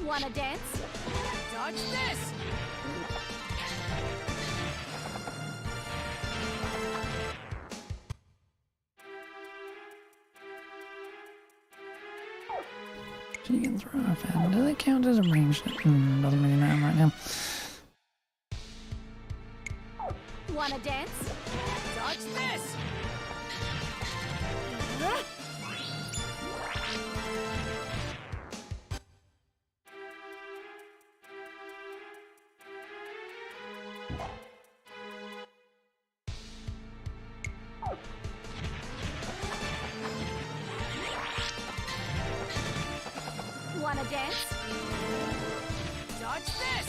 Wanna dance? Dodge this! She can throw a fan. Do they count as a ranged? Doesn't really matter right now. Wanna dance? Dodge this! Wanna dance? Dodge this!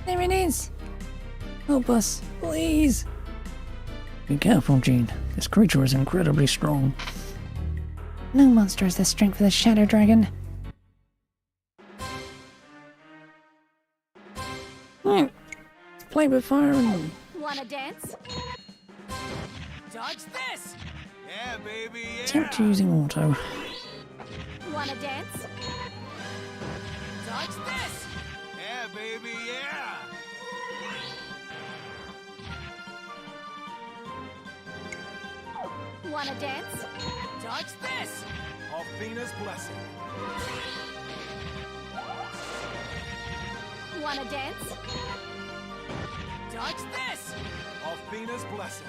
There it is! Help us, please! Be careful, Jean. This creature is incredibly strong. No monster has the strength of the Shadow Dragon. Let's play with fire and... Wanna dance? Dodge this! Yeah, baby, yeah! Attempt using auto. Wanna dance? Dodge this! Yeah, baby, yeah! Wanna dance? Dodge this! Alfina's blessing. Wanna dance? Dodge this! Alfina's blessing.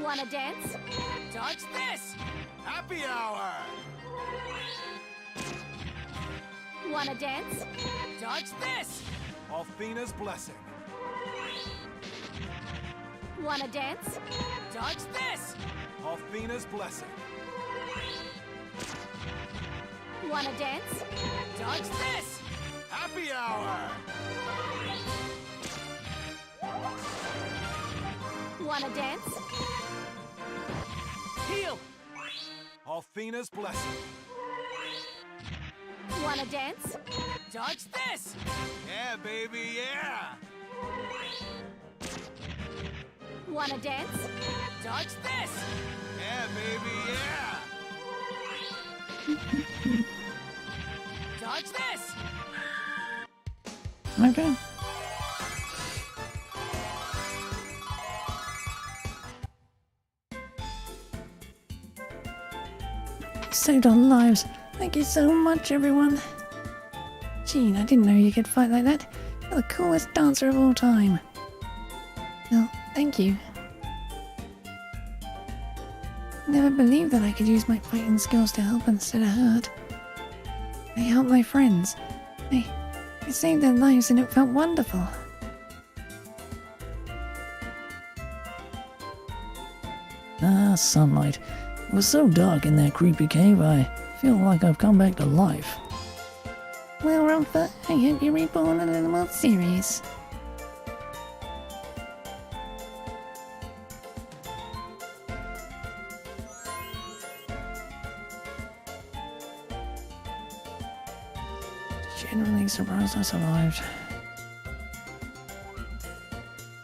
Wanna dance? Dodge this! Happy hour! Wanna dance? Dodge this! Alfina's blessing. Wanna dance? Dodge this! Alfina's blessing. Wanna dance? Dodge this! Happy hour! Wanna dance? Heal! Alfina's blessing. Wanna dance? Dodge this! Yeah, baby, yeah! Wanna dance? Dodge this! Yeah, baby, yeah! Dodge this! Okay. Saved our lives. Thank you so much, everyone. Jean, I didn't know you could fight like that. You're the coolest dancer of all time. Well, thank you. Never believed that I could use my fighting skills to help instead of hurt. I helped my friends. I saved their lives and it felt wonderful. Ah, sunlight. It was so dark in that creepy cave, I feel like I've come back to life. Well, Rumpler, I hope you're reborn a little more serious. Genuinely surprised I survived.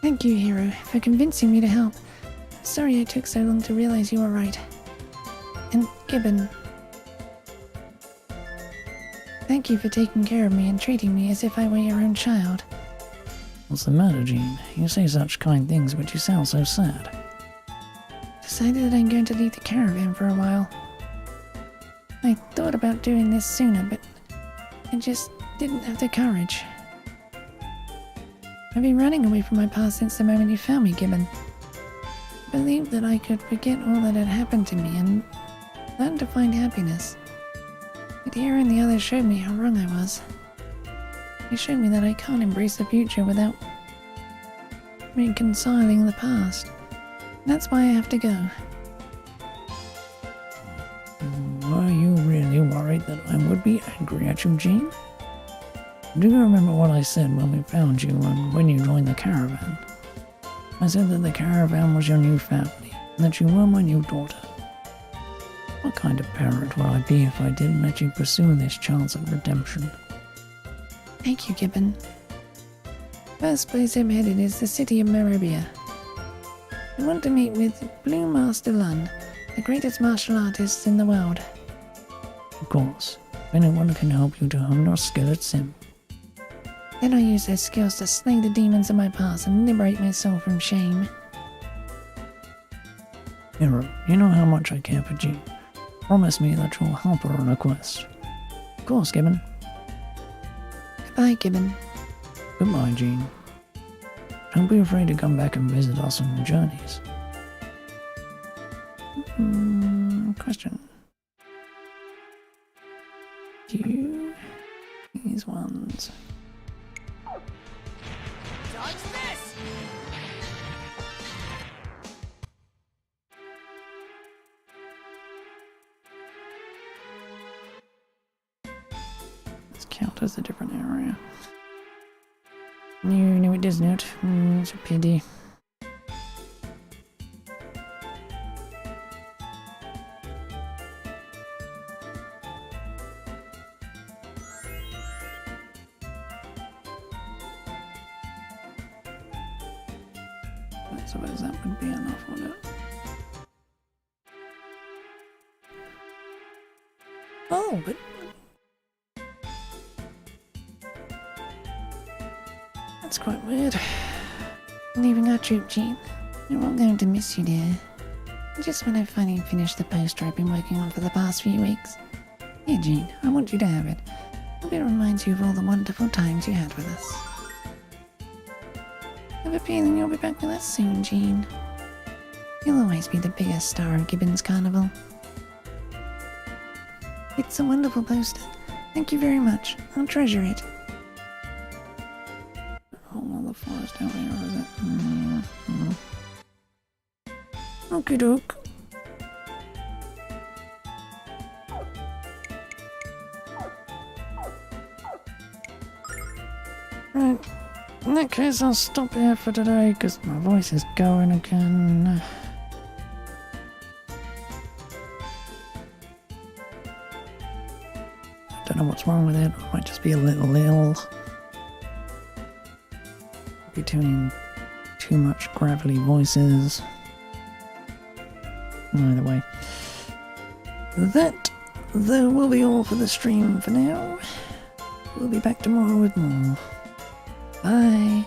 Thank you, Hero, for convincing me to help. Sorry it took so long to realize you were right. And Gibbon. Thank you for taking care of me and treating me as if I were your own child. What's the matter, Jean? You say such kind things, but you sound so sad. Decided that I'm going to leave the caravan for a while. I thought about doing this sooner, but I just didn't have the courage. I've been running away from my past since the moment you found me, Gibbon. I believed that I could forget all that had happened to me and learn to find happiness. But Hero and the others showed me how wrong I was. They showed me that I can't embrace the future without reconciling the past. That's why I have to go. Were you really worried that I would be angry at you, Jean? Do you remember what I said when we found you and when you joined the caravan? I said that the caravan was your new family, and that you were my new daughter. What kind of parent would I be if I didn't let you pursue this chance of redemption? Thank you, Gibbon. First place I'm headed is the city of Maribia. I want to meet with Blue Master Lun, the greatest martial artist in the world. Of course, if anyone can help you to hone your skill at Sim. Then I use those skills to slay the demons of my past and liberate my soul from shame. Hero, you know how much I care for Jean. Promise me that you'll help her on her quest. Of course, Gibbon. Goodbye, Gibbon. Goodbye, Jean. Don't be afraid to come back and visit us on the journeys. Question. Do these ones... Dodge this! count as a different area. No, it does not. It's a pity. I suppose that would be enough, would it? Oh, but... That's quite weird. Leaving our troop, Jean. We're all going to miss you, dear. Just when I've finally finished the poster I've been working on for the past few weeks. Here, Jean, I want you to have it. Hope it reminds you of all the wonderful times you had with us. I have a feeling you'll be back with us soon, Jean. You'll always be the biggest star of Gibbons Carnival. It's a wonderful poster. Thank you very much. I'll treasure it. Oh, well, the forest out here, is it? Okie doke. Right. In that case, I'll stop here for today because my voice is going again. I don't know what's wrong with it. I might just be a little ill. Be doing too much gravelly voices. Either way. That, though, will be all for the stream for now. We'll be back tomorrow with more. Bye.